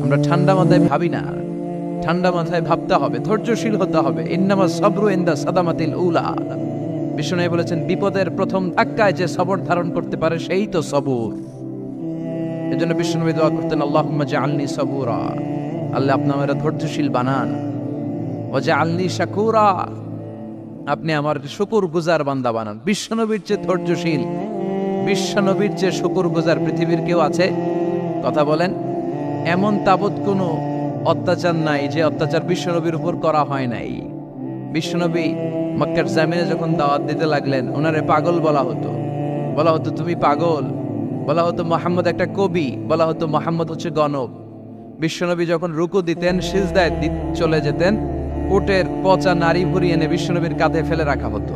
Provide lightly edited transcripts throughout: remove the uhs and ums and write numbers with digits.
আমরা ঠান্ডা মাথায় ভাবি না, ঠান্ডা মাথায় ভাবতে হবে, ধৈর্যশীল হতে হবে। ইন্নামা সাবরু ইনদা সাদামাতিল উলা। বিষ্ণু বলেছেন, বিপদের প্রথম ধাক্কায় যে সবর ধারণ করতে পারে সেই তো সবুর। এজন্য বিষ্ণু দোয়া করতেন, আল্লাহুম্মা জাআলনি সাবুরা, আল্লাহ আপনি আমাকে ধৈর্যশীল বানান। ওয়া জাআলনি শাকুরা, আপনি আমার শুকরগুজার বান্দা বানান। বিশ্বনবীর যে ধৈর্যশীল, বিশ্বনবীর যে শুকরগুজার পৃথিবীর কেউ আছে? কথা বলেন। এমন তাবৎ কোনো অত্যাচার নাই যে অত্যাচার বিশ্বনবীর উপর করা হয় নাই। বিশ্বনবী মক্কার জামিনে যখন দাওয়াত দিতে লাগলেন, ওনারে পাগল বলা হতো, বলা হতো তুমি পাগল, বলা হতো মুহাম্মদ একটা কবি, বলা হতো মুহাম্মদ হচ্ছে গণক। বিশ্বনবী যখন রুকু দিতেন, সিজদায় চলে যেতেন, উটের পচা নারী ভুরি এনে বিশ্বনবীর কাঁধে ফেলে রাখা হতো।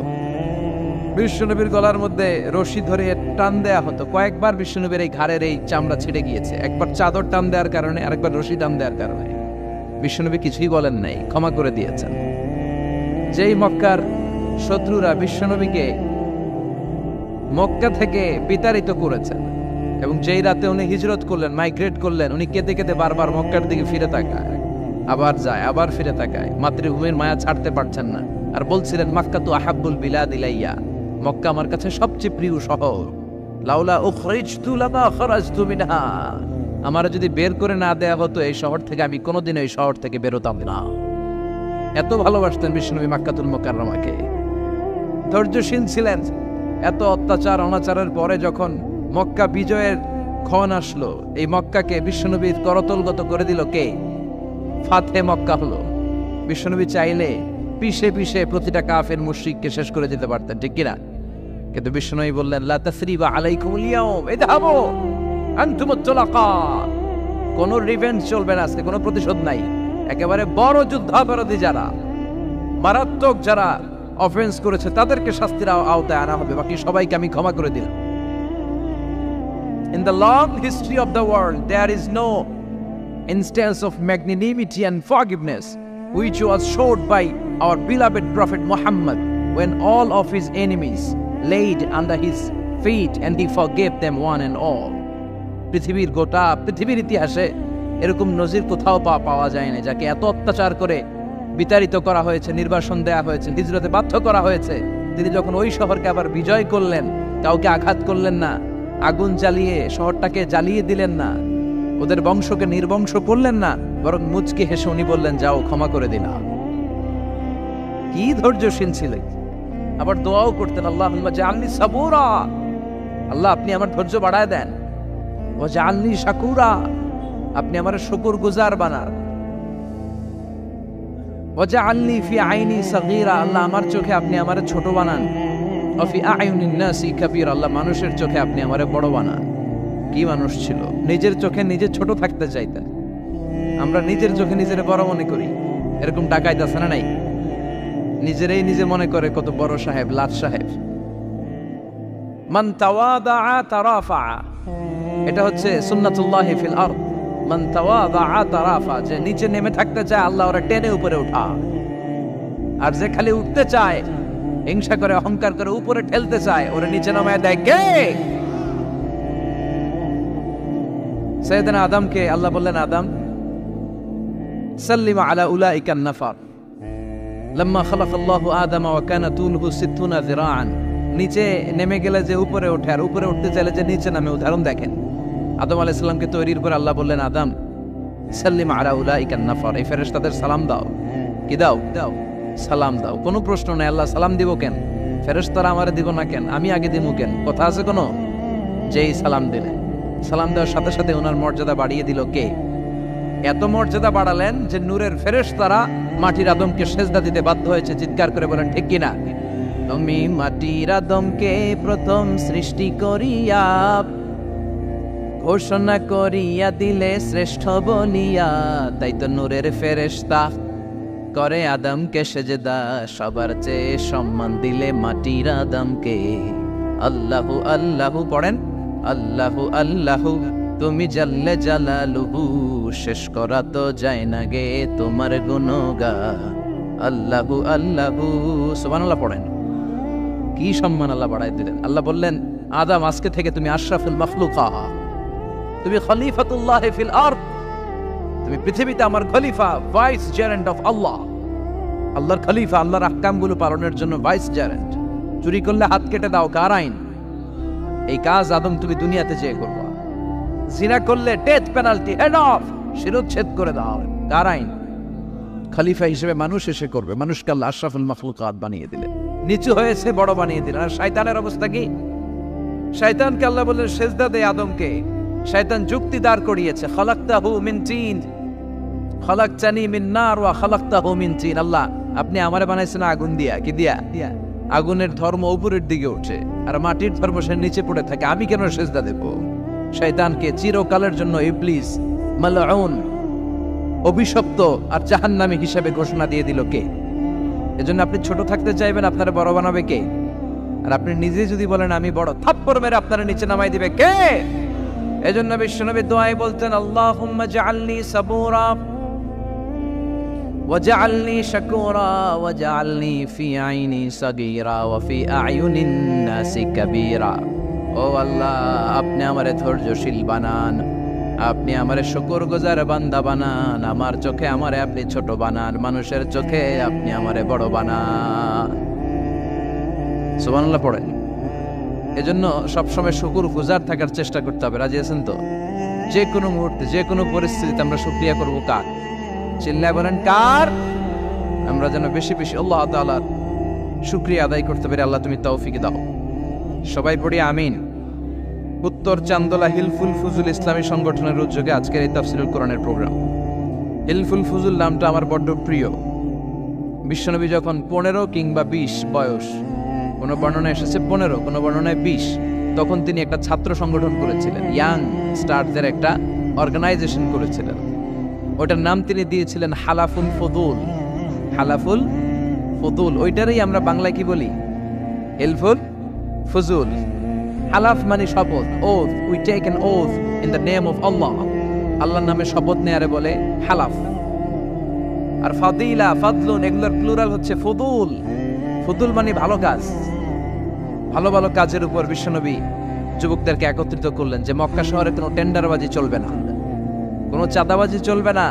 বিশ্বনবীর গলার মধ্যে রশি ধরে টান দেয়া হতো। কয়েকবার বিশ্বনবীর এই ঘাড়ের এই চামড়া ছিঁড়ে গিয়েছে, একবার চাদর টান দেওয়ার কারণে, আরেকবার রশি টান দেওয়ার কারণে। বিশ্বনবী কিছুই বলেন নাই, ক্ষমা করে দিয়েছেন। যেই মক্কার শত্রুরা বিশ্বনবীকে মক্কা থেকে বিতাড়িত করেছেন, এবং যেই রাতে উনি হিজরত করলেন, মাইগ্রেট করলেন, উনি কেঁদে কেঁদে বারবার মক্কার দিকে ফিরে তাকায়, আবার যায়, আবার ফিরে তাকায়, মাতৃভূমির মায়া ছাড়তে পারছেন না। আর বলছিলেন, মাক্কা তু আহাব্বুল বিলাদ ইলাইয়া, মক্কা আমার কাছে সবচেয়ে প্রিয় শহর। লাউলা উখরিজতু লামা খরাজতু মিনহা, আমার যদি বের করে না দেয়া হতো এই শহর থেকে, আমি কোনোদিন এই শহর থেকে বেরোতাম না। এত ভালোবাসতেন বিশ্বনবী মক্কাতুল মুকাররমাকে। ধৈর্যশীল ছিলেন। এত অত্যাচার অনাচারের পরে যখন মক্কা বিজয়ের ক্ষণ আসলো, এই মক্কাকে বিশ্বনবীর করতলগত করে দিল কে? ফাতে মক্কা হলো। বিশ্বনবী চাইলে পিষে পিষে প্রতিটা কাফের মুশরিককে শেষ করে দিতে পারতেন, ঠিক কিনা? কিন্তু বিশ্বনবী বললেন, লা তাসরিবা আলাইকুমুল ইয়াউম ইযহাবু আনতুমুত তুলাকা, কোন রিভেঞ্জ চলবে না আজকে, কোনো প্রতিশোধ নাই। একেবারে বড় যুদ্ধাপরাধী যারা, মারাত্মক যারা অফেন্স করেছে, তাদেরকে শাস্তির আওতায় আনা হবে, বাকি সবাইকে আমি ক্ষমা করে দিলাম। In the long history of the world, there is no instance of magnanimity and forgiveness which was showed by our beloved Prophet Muhammad when all of his enemies laid under his feet and he forgave them one and all. পৃথিবীর গোটা পৃথিবীর ইতিহাসে এরকম নজির কোথাও পাওয়া যায় না, যাকে এত অত্যাচার করে বিতাড়িত করা হয়েছে, নির্বাসন দেয়া হয়েছে, হিজরতে বাধ্য করা হয়েছে। তিনি যখন ওই শহরকে আবার বিজয় করলেন, কাউকে আঘাত করলেন না, আগুন জ্বালিয়ে শহরটাকে জ্বালিয়ে দিলেন না, ওদের বংশকে নির্বংশ করলেন না, বরং মুচকি হেসে উনি বললেন, যাও ক্ষমা করে দিলাম। কি ধৈর্যশীল ছিলেন। আবার দোয়াও করতেন, আল্লাহুম্মা জাআলনি সাবুরা, আল্লাহ আপনি আমার ধৈর্য বাড়ায় দেন। ওয়া জাআলনি শাকুরা, আপনি আমার শুকরগুজার বানান। ওয়া জাআলনি ফি আইনি সাগীরা, আল্লাহ আমার চোখে আপনি আমারে ছোট বানান। ওয়া ফি আয়ুনিন নাসি কাবীরা, আল্লাহ মানুষের চোখে আপনি আমারে বড় বানান। কি মানুষ ছিল, নিজের চোখে নিজে ছোট থাকতে চাইতেন। আমরা নিজের চোখে নিজের বড় মনে করি, এরকম ডাকাইত আছে না নাই? নিজেরাই নিজে মনে করে কত বড় সাহেব, লাট সাহেব। মান তাওয়াদা তারাফা, এটা হচ্ছে সুন্নাতুল্লাহি ফিল আরদ। মান তাওয়াদা তারাফা, যে নিচে নেমে থাকতে চায় আল্লাহ ওরা টেনে উপরে উঠা, আর যে খালি উঠতে চায়, হিংসা করে অহংকার করে উপরে ঠেলতে চায়, ওরা নিচে নামায় দেয় কে? সাইয়েদনা আদমকে আল্লাহ বললেন, আদম সাল্লিমা আলা উলাইকান নাফার লাম্মা খালাকাল্লাহু আদম ওয়া কানা তুলহু 60 যিরাআন। নিচে নেমে গেলে যে উপরে ওঠে, আর উপরে উঠতে চাইলে যে নিচে নামে। উদাহরণ দেখেন, আদম আলাইহিস সালামকে তৈরির পর আল্লাহ বললেন, আদম সাল্লিমা আলা উলাইকান নাফার, এই ফেরেশতাদের সালাম দাও। কি দাও? দাও, সালাম দাও। কোনো প্রশ্ন নাই, আল্লাহ সালাম দিব কেন? ফেরেশতারা আমারে দিব না কেন? আমি আগে দিব কেন? কথা আছে কোনো? যেই সালাম দিলেন, সালাম দেওয়ার সাথে সাথে ওনার মর্যাদা বাড়িয়ে দিল কে? এত মর্যাদা বাড়ালেন যে নূরের ফেরেশতারা মাটির আদমকে সেজদা দিতে বাধ্য হয়েছে। চিৎকার করে বলেন, ঠিক কিনা? তুমি মাটির আদমকে প্রথম সৃষ্টি করিয়া ঘোষণা করিয়া দিলে শ্রেষ্ঠ বলিয়া, তাই তো নূরের ফেরেশতা করে আদমকে সেজদা, সবার চেয়ে সম্মান দিলে মাটির আদমকে। আল্লাহু আল্লাহু পড়েন, আল্লাহু আল্লাহু তুমি জাল্লে জালালুহু, শেষ করা তো যায় না গে তোমার গুণগান। আল্লাহু আল্লাহু, সুবহানাল্লাহ পড়েন। কি সম্মান আল্লাহ বাড়াই দিলেন। আল্লাহ বললেন, আদম আজকে থেকে তুমি আশরাফুল মাখলুকা, তুমি খলিফাতুল্লাহ ফিল আরদ, তুমি পৃথিবীতে আমার খলিফা, ভাইস জেরেন্ট অফ আল্লাহ, আল্লাহর খলিফা, আল্লাহর আহকামগুলো পালনের জন্য ভাইস জেরেন্ট। চুরি করলে হাত কেটে দাও, কার আইন? এই কাজ আদম তুমি দুনিয়াতে যেয়ে করবা। জিনা করলে ডেথ পেনাল্টি, হেড অফ, শিরোচ্ছেদ করে দাও, কার আইন? খলিফা হিসেবে মানুষ এসে করবে। মানুষকে আল্লাহ আশরাফুল মাখলুকাত বানিয়ে দিলেন, নিচু হয়েছে বড় বানিয়ে দিলেন। আর শয়তানের অবস্থা কি? শয়তানকে আল্লাহ বললেন সেজদা দে আদমকে। শয়তান যুক্তি দাঁড় করিয়েছে, খালাকতাহু মিন তিন, খালাকতানি মিন নার ওয়া খালাকতাহু মিন তিন। আল্লাহ, আপনি আমারে বানাইছেন আগুন দিয়া, কি দিয়া? আগুনের ধর্ম উপরের দিকে ওঠে আর মাটির ধর্ম সে নিচে পড়ে থাকে, আমি কেন সেজদা দেব? শয়তানকে চিরকালের জন্য ইবলিস মালউন, অভিশপ্ত আর জাহান্নামী হিসেবে ঘোষণা দিয়ে দিল কে? এজন্য আপনি ছোট থাকতে চাইবেন, আপনারা বড় বানাবে কে? আর আপনি নিজে যদি বলেন আমি বড়, থাপ্পড় মেরে আপনারা নিচে নামাই দিবে কে? এজন্য বিশ্বনবী দোয়ায় বলতেন, আল্লাহুম্মা জাআলনি সাবুরা ওয়াজআলনি শাকুরা ওয়াজআলনি ফি আইনি সাগীরা ওয়া ফি আয়ুনিন নাসি কাবীরা। ও আল্লাহ, আপনি আমারে ধৈর্যশীল বানান, আপনি আমারে শুকরগুজার বান্দা বানান, আমার চোখে আমারে আপনি ছোট বানান, মানুষের চোখে আপনি আমারে বড় বানান। সুবহানাল্লাহ পড়েন। এজন্য সবসময় শুকরগুজার থাকার চেষ্টা করতে হবে। রাজি আছেন তো? যে কোনো মুহূর্তে, যে কোনো পরিস্থিতিতে আমরা শুকরিয়া করব কার? চিল্লায় বলেন কার? আমরা যেন বেশি বেশি আল্লাহ তাআলার শুকরিয়া আদায় করতে পারি। আল্লাহ তুমি তৌফিক দাও। সবাই পড়ি আমিন। উত্তর চান্দোলা হিলফুল ফুজুল ইসলামী সংগঠনের উদ্যোগে আজকের এই তাফসীরুল কোরআনের প্রোগ্রাম। হিলফুল ফুজুল নামটা আমার বড্ড প্রিয়। বিশ্বনবী যখন 15 কিংবা 20 বয়স, কোনো বর্ণনায় এসেছে 15, কোনো বর্ণনায় 20, তখন তিনি একটা ছাত্র সংগঠন করেছিলেন, ইয়াং স্টারদের একটা অর্গানাইজেশন করেছিলেন। ওটার নাম তিনি দিয়েছিলেন হালাফুল ফদুল। হালাফুল ফদুল, ওইটারই আমরা বাংলায় কি বলি? হিলফুল ফুজুল। হালাফ মানে শপথ, oath, we take an oath in the name of Allah. আল্লাহর নামে শপথ নেয়ারে বলে হালাফ। আর ফাদিলা, ফাদলুন, এগুলোর প্লুরাল হচ্ছে ফুদুল। ফুদুল মানে ভালো কাজ। ভালো ভালো কাজের উপর বিশ্বনবী যুবকদেরকে একত্রিত করলেন যে মক্কা শহরে কোনো টেন্ডারবাজি চলবে না, কোনো চাঁদাবাজি চলবে না,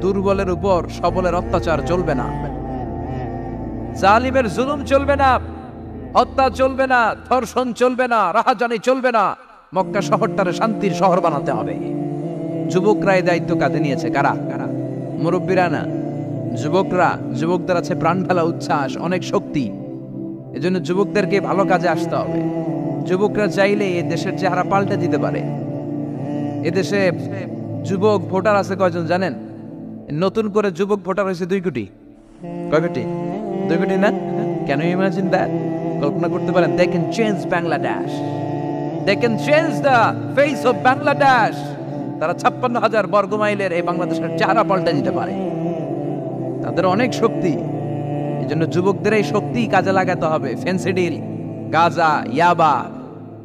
দুর্বলের উপর সবলের অত্যাচার চলবে না, জালিমের জুলুম চলবে না, হত্যা চলবে না, ধর্ষণ চলবে না, রাহাজানি চলবে না। মক্কা শহরটারে শান্তির শহর বানাতে হবে। যুবকরা এই দায়িত্ব কাঁধে নিয়েছে। কারা? মুরব্বীরা না, যুবকরা। যুবকদের আছে প্রাণ ঢালা উচ্ছ্বাস, অনেক শক্তি। এজন্য যুবকদেরকে ভালো কাজে আসতে হবে। যুবকরা চাইলে এই দেশের চেহারা পাল্টে দিতে পারে। এদেশে যুবক ভোটার আছে কয়জন জানেন? নতুন করে যুবক ভোটার হয়েছে 2 কোটি। কয় কোটি? 2 কোটি না? Can you imagine that? কল্পনা করতে পারেন? They can change Bangladesh. They can change the face of Bangladesh. তারা 56,000 বর্গ মাইলের এই বাংলাদেশের চেহারা পাল্টে দিতে পারে। তাদের অনেক শক্তি। এজন্য যুবকদের এই শক্তি কাজে লাগাতে হবে। ফেন্সিডিল, গাঁজা, ইয়াবা,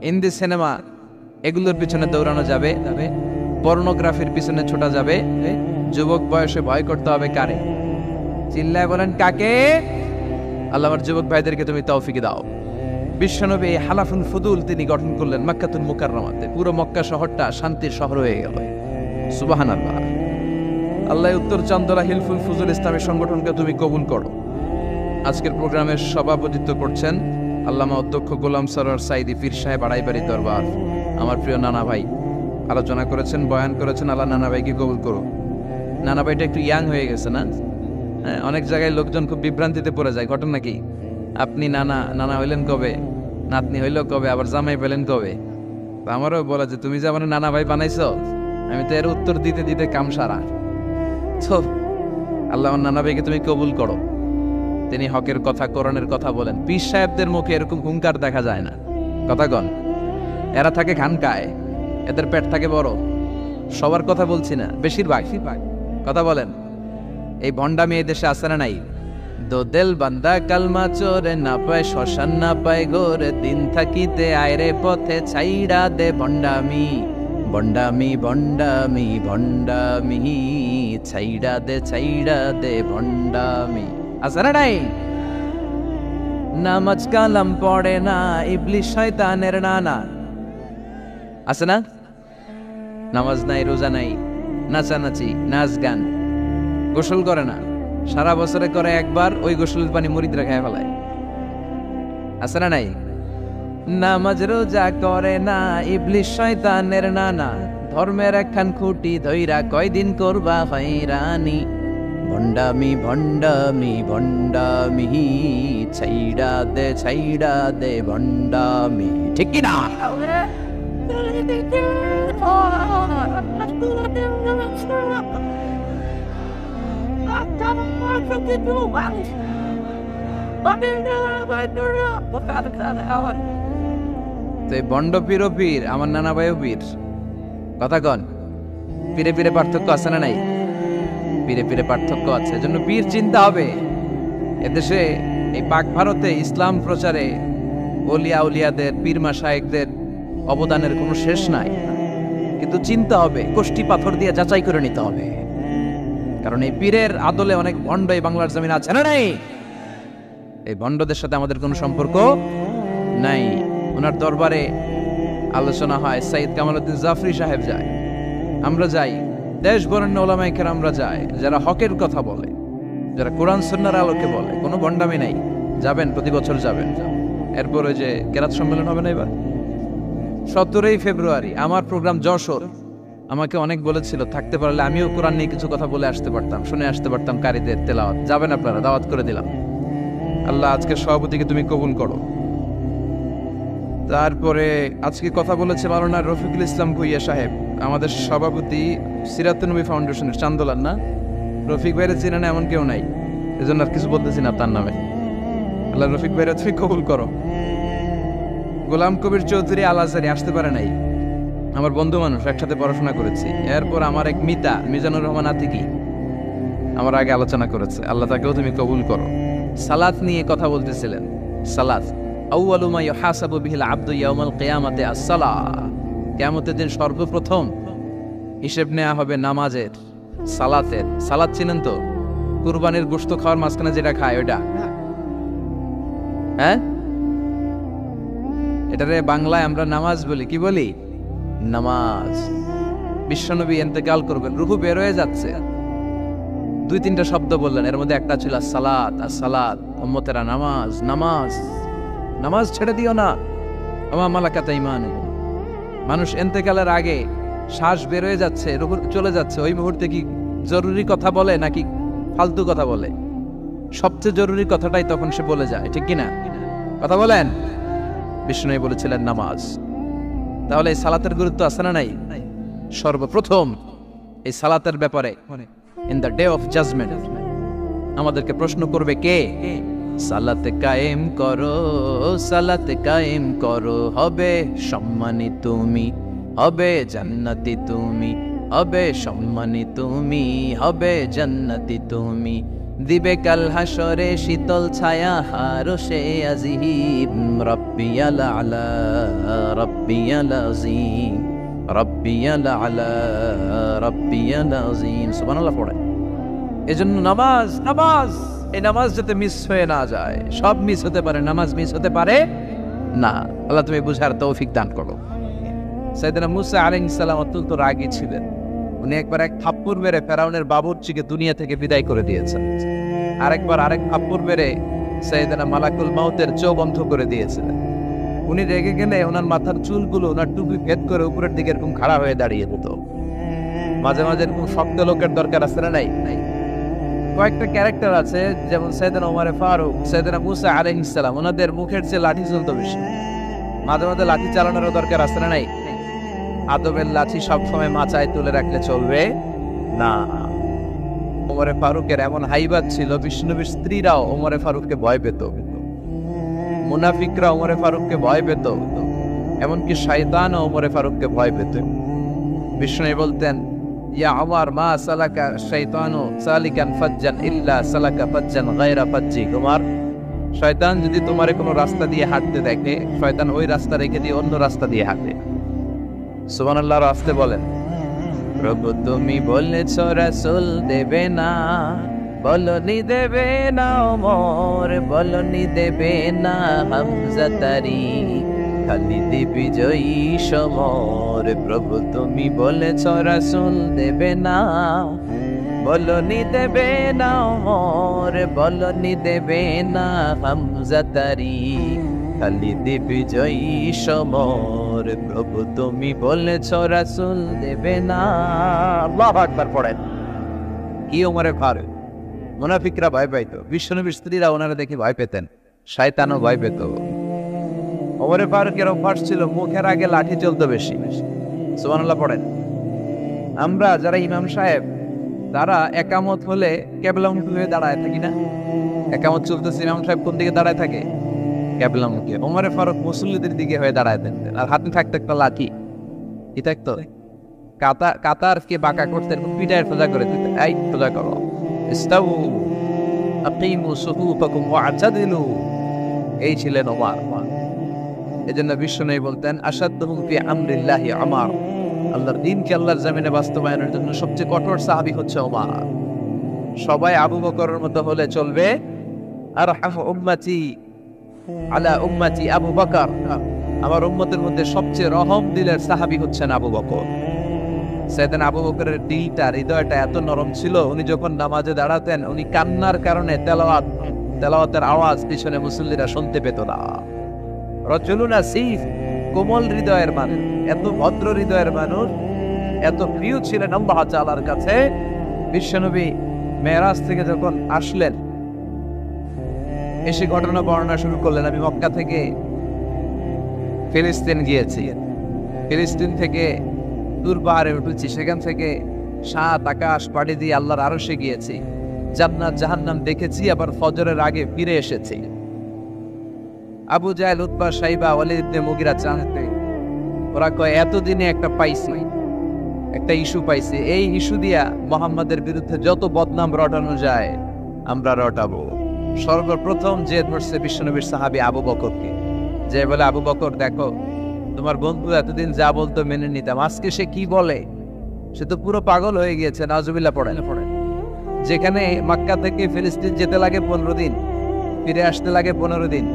হিন্দি সিনেমা, এগুলোর পিছনে দৌড়ানো যাবে, পর্নোগ্রাফির পিছনে ছোটা যাবে। যুবক বয়সে ভয় করতে হবে কারে? চিল্লায় বলেন কাকে? আল্লাহ আমার যুবক ভাইদেরকে তুমি তৌফিক দাও। বিশ্বনবী হালাফুল ফুদুল তিনি গঠন করলেন মক্কাতুল মুকাররমাতে। পুরো মক্কা শহরটা শান্তির শহর হয়ে গেল। সুবহানাল্লাহ। আল্লাহ উত্তর চান্দোলা হিলফুল ফুজুল ইসলামী সংগঠনকে তুমি কবুল করো। আজকের প্রোগ্রামের সভাপতিত্ব করছেন আল্লামা অধ্যক্ষ গোলাম সরোয়ার সাইদি পীর সাহেব, আড়াইবাড়ি দরবার। আমার প্রিয় নানা ভাই আলোচনা করেছেন, বয়ান করেছেন। আল্লাহ নানা ভাইকে কবুল করো। নানা ভাইটা একটু ইয়াং হয়ে গেছে না? হ্যাঁ, অনেক জায়গায় লোকজন খুব বিভ্রান্তিতে পড়ে যায়। ঘটনা কি? আপনি নানা হইলেন কবে, নাতনি হইল কবে, আবার জামাই পেলেন কবে? আমারও বলা যে তুমি যে আমার নানা ভাই বানাইছো, আমি তো এর উত্তর দিতে দিতে কাম সারা। তো আল্লাহ আমার নানা ভাইকে তুমি কবুল করো। তিনি হকের কথা, কোরআনের কথা বলেন। পীর সাহেবদের মুখে এরকম হুঙ্কার দেখা যায় না। কথা কন। এরা থাকে খানকায়, এদের পেট থাকে বড়। সবার কথা বলছি না, বেশিরভাগ। কথা বলেন। এই ভণ্ডামি এই দেশে আছে না নাই? দো দেল বান্দা কালমা চোরে, না পায় শ্মশান না পায় ঘোরে, দিন থাকিতে আয়রে পথে ছাইড়া দে ভণ্ডামি, ভণ্ডামি ভণ্ডামি ভণ্ডামি, ছাইড়া দে ভণ্ডামি। আছে না নাই? নামাজ কালাম পড়ে না, ইবলিশ শয়তানের নানা। আছে না? নামাজ নাই, রোজা নাই, নাচানাচি, নাচ গান, গোসল করে না, সারা বছরে করে একবার, ওই গোসলের পানি মুরিদরা খায় ফেলায়। আছে না নাই? নামাজ রোজা করে না, ইবলিশ শয়তানের নানা, ধর্মের একখান খুঁটি ধইরা কয়দিন করবা হয়রানি। ভণ্ডামি ভণ্ডামি ভণ্ডামি, ছাইড়া দে ভণ্ডামি, ঠিক কি না? বন্ড পীর ও পীর, আমার নানা ভাইও পীর। কথা কন, পীরে পীরে পার্থক্য আছে না নাই? পীরে পীরে পার্থক্য আছে, এজন্য পীর চিন্তা হবে। এদেশে এই পাক ভারতে ইসলাম প্রচারে ওলিয়া উলিয়াদের, পীর মাশায়েখদের অবদানের কোনো শেষ নাই, কিন্তু চিন্তা হবে, কোষ্ঠী পাথর দিয়ে যাচাই করে নিতে হবে। কারণ এই পীরের আদলে অনেক ভণ্ড এই বাংলার জমিন আছে না নাই? এই ভণ্ডদের সাথে আমাদের কোনো সম্পর্ক নাই। ওনার দরবারে আলোচনা হয়, সাইয়্যিদ কামালউদ্দিন জাফরি সাহেব যায়, আমরা যাই, দেশ বরেণ্য ওলামায়ে কেরামরা যায়, যারা হকের কথা বলে, যারা কোরআন সুন্নাহর আলোকে বলে, কোনো ভণ্ডামি নাই। যাবেন, প্রতি বছর যাবেন। এরপর ওই যে কেরাত সম্মেলন হবে না এবার 17 ফেব্রুয়ারি, আমার প্রোগ্রাম যশোর। আমাকে অনেক বলেছিল থাকতে পারলে আমিও কোরআন নিয়ে কিছু কথা বলে আসতে পারতাম, শুনে আসতে পারতাম কারীদের তেলাওয়াত। যাবেন আপনারা, দাওয়াত করে দিলাম। আল্লাহ আজকে সভাপতিকে তুমি কবুল করো। তারপরে আজকে কথা বলেছে মাওলানা রফিকুল ইসলাম ভুইয়া সাহেব, আমাদের সভাপতি সিরাতুন নবী ফাউন্ডেশনের চান্দোলার। না, রফিক ভাইয়ের চিনে না এমন কেউ নাই, এজন্য আর কিছু বলতেছি না তার নামে। আল্লাহ রফিক ভাইয়ের তুমি কবুল করো। গোলাম কবির চৌধুরী আল আজহারি আসতে পারে নাই, আমার বন্ধু মানুষ, একসাথে পড়াশোনা করেছি। এরপর আমার এক মিতা মিজানুর রহমান আতিকি আমার আগে আলোচনা করেছে, আল্লাহ তাকেও তুমি কবুল করো। সালাত নিয়ে কথা বলতেছিলেন। সালাত আউয়ালু মা ইউহাসাবু বিহিল আবদু ইয়াউমাল কিয়ামাতি আস-সালাহ, কিয়ামতের দিন সর্বপ্রথম হিসেব নেওয়া হবে নামাজের, সালাতের। সালাত চিনেন তো? কুরবানির গোশত খাওয়ার মাঝখানে যেটা খায় ওটা, হ্যাঁ, এটারে বাংলায় আমরা নামাজ বলি। কি বলি? নামাজ। বিশ্বনবী ইন্তেকাল করবেন, রূহ বের হয়ে যাচ্ছে, 2-3টা শব্দ বললেন, এর মধ্যে একটা ছিল সালাত। আর সালাত, উম্মতেরা নামাজ, নামাজ, নামাজ ছেড়ে দিও না। আমা মালাকাত ঈমানুকুম। মানুষ ইন্তেকালের আগে শ্বাস বের হয়ে যাচ্ছে, রূহ চলে যাচ্ছে, ওই মুহূর্তে কি জরুরি কথা বলে নাকি ফালতু কথা বলে? সবচেয়ে জরুরি কথাটাই তখন সে বলে যায়, ঠিক কিনা? কথা বলেন। বিষ্ণু বলেছিলেন নামাজ। তাহলে এই সালাতের গুরুত্ব আছে না নাই? সর্বপ্রথম এই সালাতের ব্যাপারে in the day of judgement আমাদেরকে প্রশ্ন করবে কে? সালাত কায়েম করো, সালাত কায়েম করো, হবে সম্মানী তুমি, হবে জান্নাতি তুমি, হবে সম্মানী তুমি, হবে জান্নাতি তুমি। দিবে কাল হাসরে শীতল ছায়া হারশে আজিম, রব্বিয়াল আলা রব্বিয়াল আযীম, রব্বিয়াল আলা রব্বিয়াল আযীম। সুবহানাল্লাহ পড়ে। এজন্য নামাজ, নামাজ, এই নামাজ যাতে মিস হয়ে না যায়। সব মিস হতে পারে, নামাজ মিস হতে পারে না। আল্লাহ তুমি বুঝার তৌফিক দান করো। সাইয়েদনা মুসা আলাইহিস সালাম অত্যন্ত রাগী ছিলেন। উনি একবার এক থাপ্পড় মেরে ফেরাউনের বাবুর্চিকে দুনিয়া থেকে বিদায় করে দিয়েছেন। আরেক থাপ্পড় মেরে সাইয়েদনা মালাকুল মাউতের চোখ বন্ধ করে দিয়েছিলেন। উনি রেগে গেলে ওনার মাথার চুলগুলো ওনার টুপি ভেদ করে উপরের দিকে এরকম খাড়া হয়ে দাঁড়িয়ে যেত। মাঝে মাঝে এরকম শক্ত লোকের দরকার আছে না নাই? কয়েকটা ক্যারেক্টার আছে, যেমন সাইয়েদনা ওমর ফারুক, সাইয়েদনা মুসা আলাইহিস সালাম, ওনাদের মুখের চেয়ে লাঠি চলতো বেশি। মাঝে মাঝে লাঠি চালানোর দরকার আছে না নাই? আদবের লাঠি সবসময় মাচায় তুলে রাখলে চলবে না। ওমরে ফারুকের এমন হাইবাত ছিল, বিষ্ণুনবীর স্ত্রীরাও ওমরে ফারুককে ভয় পেত, মুনাফিকরা ওমরে ফারুককে ভয় পেত, এমনকি শয়তানও ওমরে ফারুককে ভয় পেত। বিষ্ণু বলতেন, ইয়া ওমর মা সালাকা শাইতানু সালিকান ফাজ্জান ইল্লা সালাকা ফাজ্জান গায়রা ফাজ্জিক। ওমর, শয়তান যদি তোমারে কোনো রাস্তা দিয়ে হাঁটতে দেখে, শয়তান ওই রাস্তা রেখে দিয়ে অন্য রাস্তা দিয়ে হাঁটে। সুবহানাল্লাহ। আসতে বলেন, প্রভু তুমি বলেছ রাসূল দেবে না, বলনি দেবে না ওমর, বলনি দেবে না হামজা তারি, খালিদ বিজয়ী সমর প্রভু তুমি বলেছ রাসূল দেবে না, বলনি দেবে না ওমর, বলনি দেবে না হামজা তারিক, খালিদ বিজয়ী সমর প্রভু তুমি বলেছ রাসূল দেবে না। আল্লাহু আকবার পড়েন। কি ওমরে ফারুক, মুনাফিকরা ভয় পাইতো, বিশ্বনবীর স্ত্রীরা ওনারা দেখে ভয় পেতেন, শয়তানও ভয় পেত। ওমরে ফারুকের অভ্যাস ছিল মুখের আগে লাঠি চলতো বেশি। সুবহানাল্লাহ পড়েন। আমরা যারা ইমাম সাহেব তারা একামত হলে কেবলামুখী হয়ে দাঁড়ায় থাকি না? একামত চলতেছে, ইমাম সাহেব কোন দিকে দাঁড়ায় থাকে? কেবলামুখী। ওমরে ফারুক মুসল্লিদের দিকে হয়ে দাঁড়ায় থাকতেন, আর হাতে থাকতো একটা লাঠি। কি থাকতো? কাতারকে বাঁকা করতেন, পিঠায় সোজা করে দিতেন, এই সোজা করো, ইস্তাউ আকিমু সুফুফাকুম ওয়া'তাদিলু। এই ছিলেন ওমর। এজন্য বিশ্বনবী বলতেন আশাদ্দুহুম ফি আমরিল্লাহি ওমর, আল্লাহর দ্বীনকে আল্লাহর জমিনে বাস্তবায়নের জন্য সবচেয়ে কঠোর সাহাবী হচ্ছে ওমর। সবাই আবু বকরের মতো হলে চলবে। আরহামু উম্মতি আলা উম্মতি আবু বকর, আমার উম্মতের মধ্যে সবচেয়ে রহম দিলের সাহাবী হচ্ছেন আবু বকর। সাইয়েদনা আবু বকরের দিলটা, হৃদয়টা এত নরম ছিল, উনি যখন নামাজে দাঁড়াতেন উনি কান্নার কারণে তেলাওয়াতের আওয়াজ পিছনে মুসল্লিরা শুনতে পেত না। রজুলুন আসিফ, কোমল হৃদয়ের মানুষ, এত ভদ্র হৃদয়ের মানুষ, এত প্রিয় ছিলেন আল্লাহ তাআলার কাছে। বিশ্বনবী মেরাজ থেকে যখন আসলেন, এসে ঘটনা বর্ণনা শুরু করলেন, আমি মক্কা থেকে ফিলিস্তিন গিয়েছি, ফিলিস্তিন থেকে দূর পাহাড়ে উঠেছি, সেখান থেকে 7 আকাশ পাড়ি দিয়ে আল্লাহর আরশে গিয়েছি, জান্নাত জাহান্নাম দেখেছি, আবার ফজরের আগে ফিরে এসেছি। আবু জাহেল, উতবা, সাইবা, ওয়ালিদ ইবনে মুগিরা জানতে, ওরা কয় এতদিনে একটা পাইছি, একটা ইস্যু পাইছি, এই ইস্যু দিয়া মুহাম্মাদের বিরুদ্ধে যত বদনাম রটানো যায় আমরা রটাবো। সর্বপ্রথম যে ধরছে বিশ্বনবীর সাহাবী আবু বকরকে, যে বলে আবু বকর দেখো তোমার বন্ধু এতদিন যা বলতো মেনে নিতাম, আজকে সে কি বলে, সে তো পুরো পাগল হয়ে গিয়েছে। নাউজুবিল্লাহ পড়েন। যেখানে মক্কা থেকে ফিলিস্তিন যেতে লাগে 15 দিন, ফিরে আসতে লাগে 15 দিন,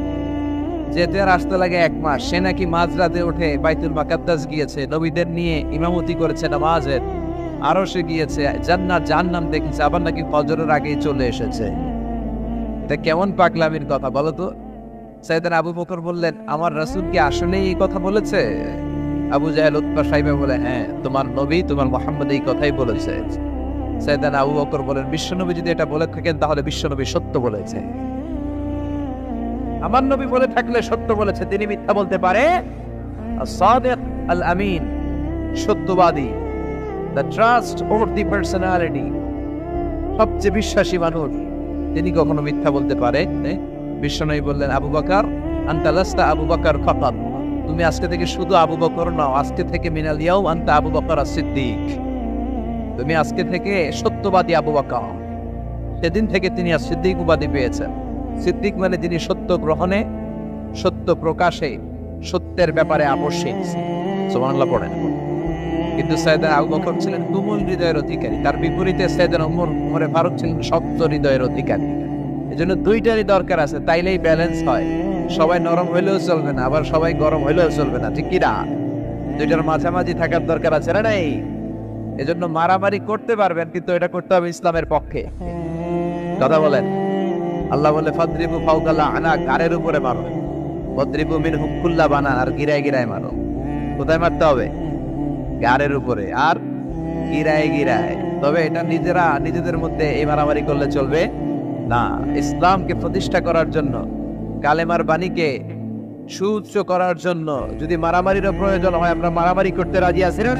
যেতে আর আসতে লাগে 1 মাস, সে নাকি মাঝরাতে উঠে বাইতুল মুকাদ্দাস গিয়েছে, নবীদের নিয়ে ইমামতি করেছে নামাজের, আরো সে গিয়েছে, জান্নাত জাহান্নাম দেখেছে, আবার নাকি ফজরের আগেই চলে এসেছে। এটা কেমন পাগলামির কথা বলো তো? সাইয়েদনা আবু বকর বললেন আমার রাসূল কি আসলেই এই কথা বলেছে? আবু জাহেল, উতবা, সাইবা বলে হ্যাঁ, তোমার নবী, তোমার মুহাম্মদ এই কথাই বলেছে। সাইয়েদনা আবু বকর বলেন বিশ্বনবী যদি এটা বলে থাকেন তাহলে বিশ্বনবী সত্য বলেছে। আমার নবী বলে থাকলে সত্য বলেছে, তিনি মিথ্যা বলতে পারে? as-sadiq al-amin, সত্যবাদী, the trustworthy personality, সবচেয়ে বিশ্বাসী মানুষ, তিনি কখনো মিথ্যা বলতে পারে? বিশ্বনবী বললেন আবু বকর আনতা লাস্তা আবু বকর ফাকাত, তুমি আজকে থেকে শুধু আবু বকর নও, আজকে থেকে মিনাল ইয়াউম আনতা আবু বকর as-সিদ্দিক, তুমি আজকে থেকে সত্যবাদী আবু বকর। সেদিন থেকে তিনি as-সিদ্দিক উপাধি পেয়েছেন। সিদ্দিক মানে যিনি সত্য গ্রহণে, সত্য প্রকাশে, সত্যের ব্যাপারে আপসহীন। সুবহানাল্লাহ পড়েন। কিন্তু সাইয়েদনা আবু বকর ছিলেন তুমুল হৃদয়ের অধিকারী, তার বিপরীতে সাইয়েদনা ওমরে ফারুক ছিলেন শক্ত হৃদয়ের অধিকারী। এজন্য দুইটারই দরকার আছে, তাইলেই ব্যালেন্স হয়। সবাই নরম হইলেও চলবে না, আবার সবাই গরম হইলেও চলবে না, ঠিক কি না? দুইটার মাঝামাঝি থাকার দরকার আছে না নাই? এজন্য মারামারি করতে পারবেন, কিন্তু এটা করতে হবে ইসলামের পক্ষে। কথা বলেন। আল্লাহ বলে ফাদরিবু ফাওকাল আনা, গারের উপরে মারো, ফাদরিবু মিনহুম কুল্লা বানান, আর গিরায় গিরায় মারো। কোথায় মারতে হবে? গারের উপরে আর গিরায় গিরায়। তবে এটা নিজেদের মধ্যে এই মারামারি করলে চলবে না। ইসলামকে প্রতিষ্ঠা করার জন্য, কালেমার বাণীকে সুউচ্চ করার জন্য যদি মারামারিরও প্রয়োজন হয়, আমরা মারামারি করতে রাজি আছি না?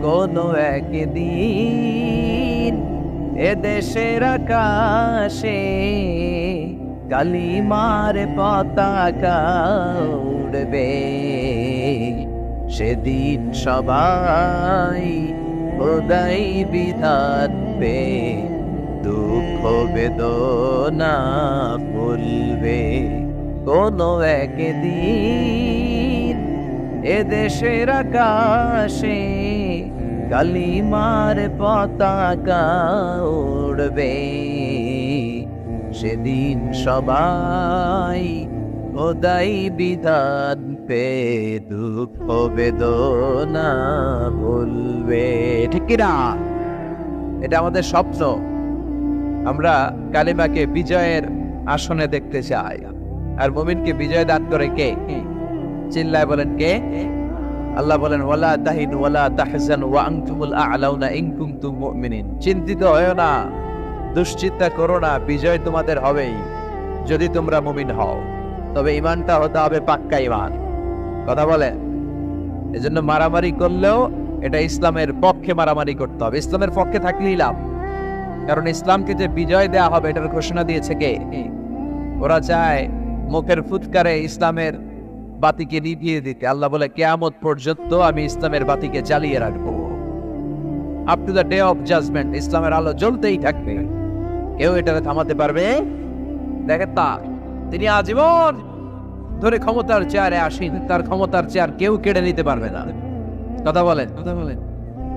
কোন একদিন এ দেশের আকাশে কালিমার পতাকা উড়বে, সেদিন সবাই খোদাই বিধান পে দুঃখ বেদনা ভুলবে। কোন একদিন এ দেশের আকাশে কালিমার পতাকা উড়বে, সেদিন সবাই খোদাই বিধান পে দুঃখ বেদনা ভুলবে, ঠিক কিনা? এটা আমাদের স্বপ্ন। আমরা কালিমাকে বিজয়ের আসনে দেখতে চাই। আর মুমিনকে বিজয় দান করে কে? চিল্লায় বলেন কে? আল্লাহ বলেন ওয়ালা তাহিনু ওয়ালা তাহজানু ওয়া আনতুমুল আ'লাউনা ইন কুনতুম মুমিনিন। চিন্তিত হয়ো না, দুশ্চিন্তা করো না, বিজয় তোমাদের হবেই যদি তোমরা মুমিন হও। তবে ঈমানটা হতে হবে পাক্কা ঈমান। কথা বলেন? এজন্য মারামারি করলেও এটা ইসলামের পক্ষে মারামারি করতে হবে, ইসলামের পক্ষে থাকলেই লাভ। কারণ ইসলামকে যে বিজয় দেয়া হবে এটার ঘোষণা দিয়েছে কে? ওরা চায় মুখের ফুৎকারে ইসলামের বাতিকে নিভিয়ে দিতে। আল্লাহ বলে কিয়ামত পর্যন্ত আমি ইসলামের বাতিকে জ্বালিয়ে রাখবো। Up to the day of judgement ইসলামের আলো জ্বলতেই থাকবে, কেউ এটাকে থামাতে পারবে? দেখেন তিনি আজীবন ধরে ক্ষমতার চেয়ারে আসেন, তার ক্ষমতার চেয়ার কেউ কেড়ে নিতে পারবে না। কথা বলেন?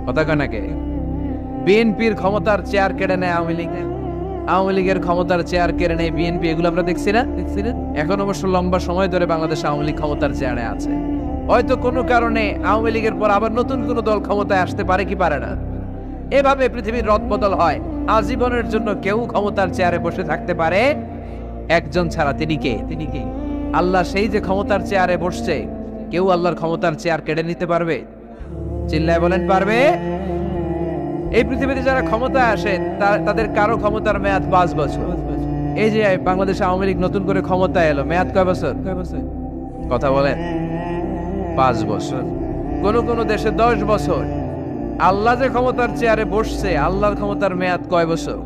কথা কয় নাকি? বিএনপির ক্ষমতার চেয়ার কেড়ে নেয় আওয়ামী লীগ, আওয়ামী লীগের ক্ষমতার চেয়ার কেড়ে নেয় বিএনপি। এগুলো আমরা দেখছি না? এখন অবশ্য লম্বা সময় ধরে বাংলাদেশ আওয়ামী লীগ ক্ষমতার চেয়ারে আছে। হয়তো কোনো কারণে আওয়ামী লীগের পর আবার নতুন কোনো দল ক্ষমতায় আসতে পারে কি পারে না। এভাবে পৃথিবীর রদবদল হয়। আজীবনের জন্য কেউ ক্ষমতার চেয়ারে বসে থাকতে পারে একজন ছাড়া। তিনি কে? আল্লাহ। সেই যে ক্ষমতার চেয়ারে বসছে, কেউ আল্লাহর ক্ষমতার চেয়ার কেড়ে নিতে পারবে? চিল্লায় বলেন পারবে? এই পৃথিবীতে যারা ক্ষমতায় আসে তাদের কারো ক্ষমতার মেয়াদ 5 বছর। এই যে বাংলাদেশ আওয়ামী লীগ নতুন করে ক্ষমতায় এলো, মেয়াদ কয় বছর? কথা বলেন? 5 বছর। কোন কোন দেশে 10 বছর। আল্লাহ যে ক্ষমতার চেয়ারে বসছে, আল্লাহর ক্ষমতার মেয়াদ কয় বছর?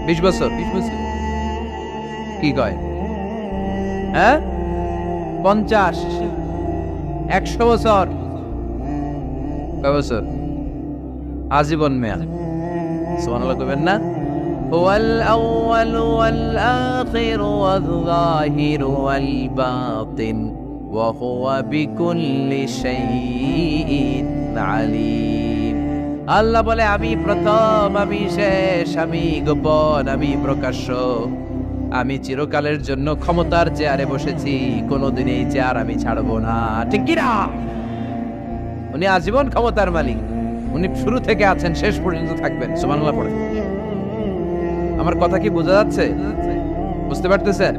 20 বছর। কি কয়? হ্যাঁ, 50, 100 বছর। কয় বছর? আজীবন মেয়াদ। সুবহানাল্লাহ কইবেন না? হুয়াল আউয়ালু ওয়াল আখিরু ওয়াল যাহিরু ওয়াল বাতিন ওয়া হুয়া বিকুল্লি শাইইন আলীম। আল্লাহ বলে আমি প্রথম, আমি শেষ, আমি গোপন, আমি প্রকাশ্য। আমি চিরকালের জন্য ক্ষমতার চেয়ারে বসেছি, কোনোদিন এই চেয়ার আমি ছাড়বো না। ঠিক কি না? উনি আজীবন ক্ষমতার মালিক। উনি শুরু থেকে আছেন, শেষ পর্যন্ত থাকবেন। সুবহানাল্লাহ পড়ে। আমার কথা কি বোঝা যাচ্ছে? বুঝতে পারতেছেন?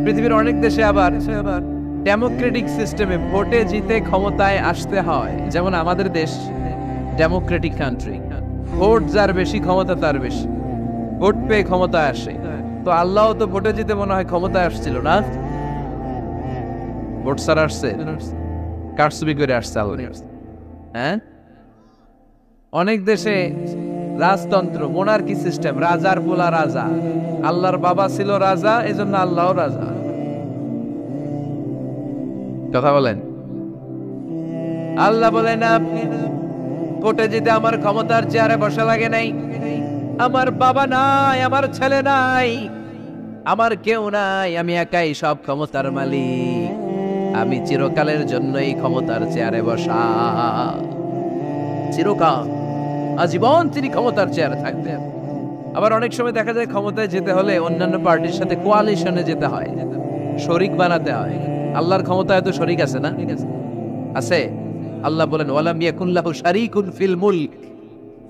পৃথিবীর অনেক দেশে আবার ডেমোক্রেটিক সিস্টেমে ভোটে জিতে ক্ষমতায় আসতে হয়। যেমন আমাদের দেশ ডেমোক্রেটিক কান্ট্রি। ভোট যার বেশি, ক্ষমতা তার বেশি। ভোট পেয়ে ক্ষমতায় আসে। তো আল্লাহ তো ভোটে জিতে মনে হয় ক্ষমতায় আসছিল না, ভোট ছাড়া আসছে, কারচুপি করে আসছে আল্লাহ। হ্যাঁ, অনেক দেশে রাজতন্ত্র, মোনার্কি সিস্টেম, রাজার পোলা রাজা। আল্লাহর বাবা ছিল রাজা, এজন্য আল্লাহও রাজা। কথা বলেন? আল্লাহ বলেন আপনি ভোটে জিতে আমার ক্ষমতার চেয়ারে বসা লাগে নাই। আমার বাবা নাই, আমার ছেলে নাই, আমার কেউ নাই, আমি একাই সব ক্ষমতার মালিক। আমি চিরকালের জন্য এই ক্ষমতার চেয়ারে বসা। চিরকাল, আজীবন তিনি ক্ষমতার চেয়ারে থাকবেন। আবার অনেক সময় দেখা যায় ক্ষমতায় যেতে হলে অন্যান্য পার্টির সাথে কোয়ালিশনে যেতে হয়, শরিক বানাতে হয়। আল্লাহর ক্ষমতায় তো শরিক আছে না? আছে। আল্লাহ বলেন ওয়ালাম ইয়াকুল্লাহু শারীকুন ফিল মুলক।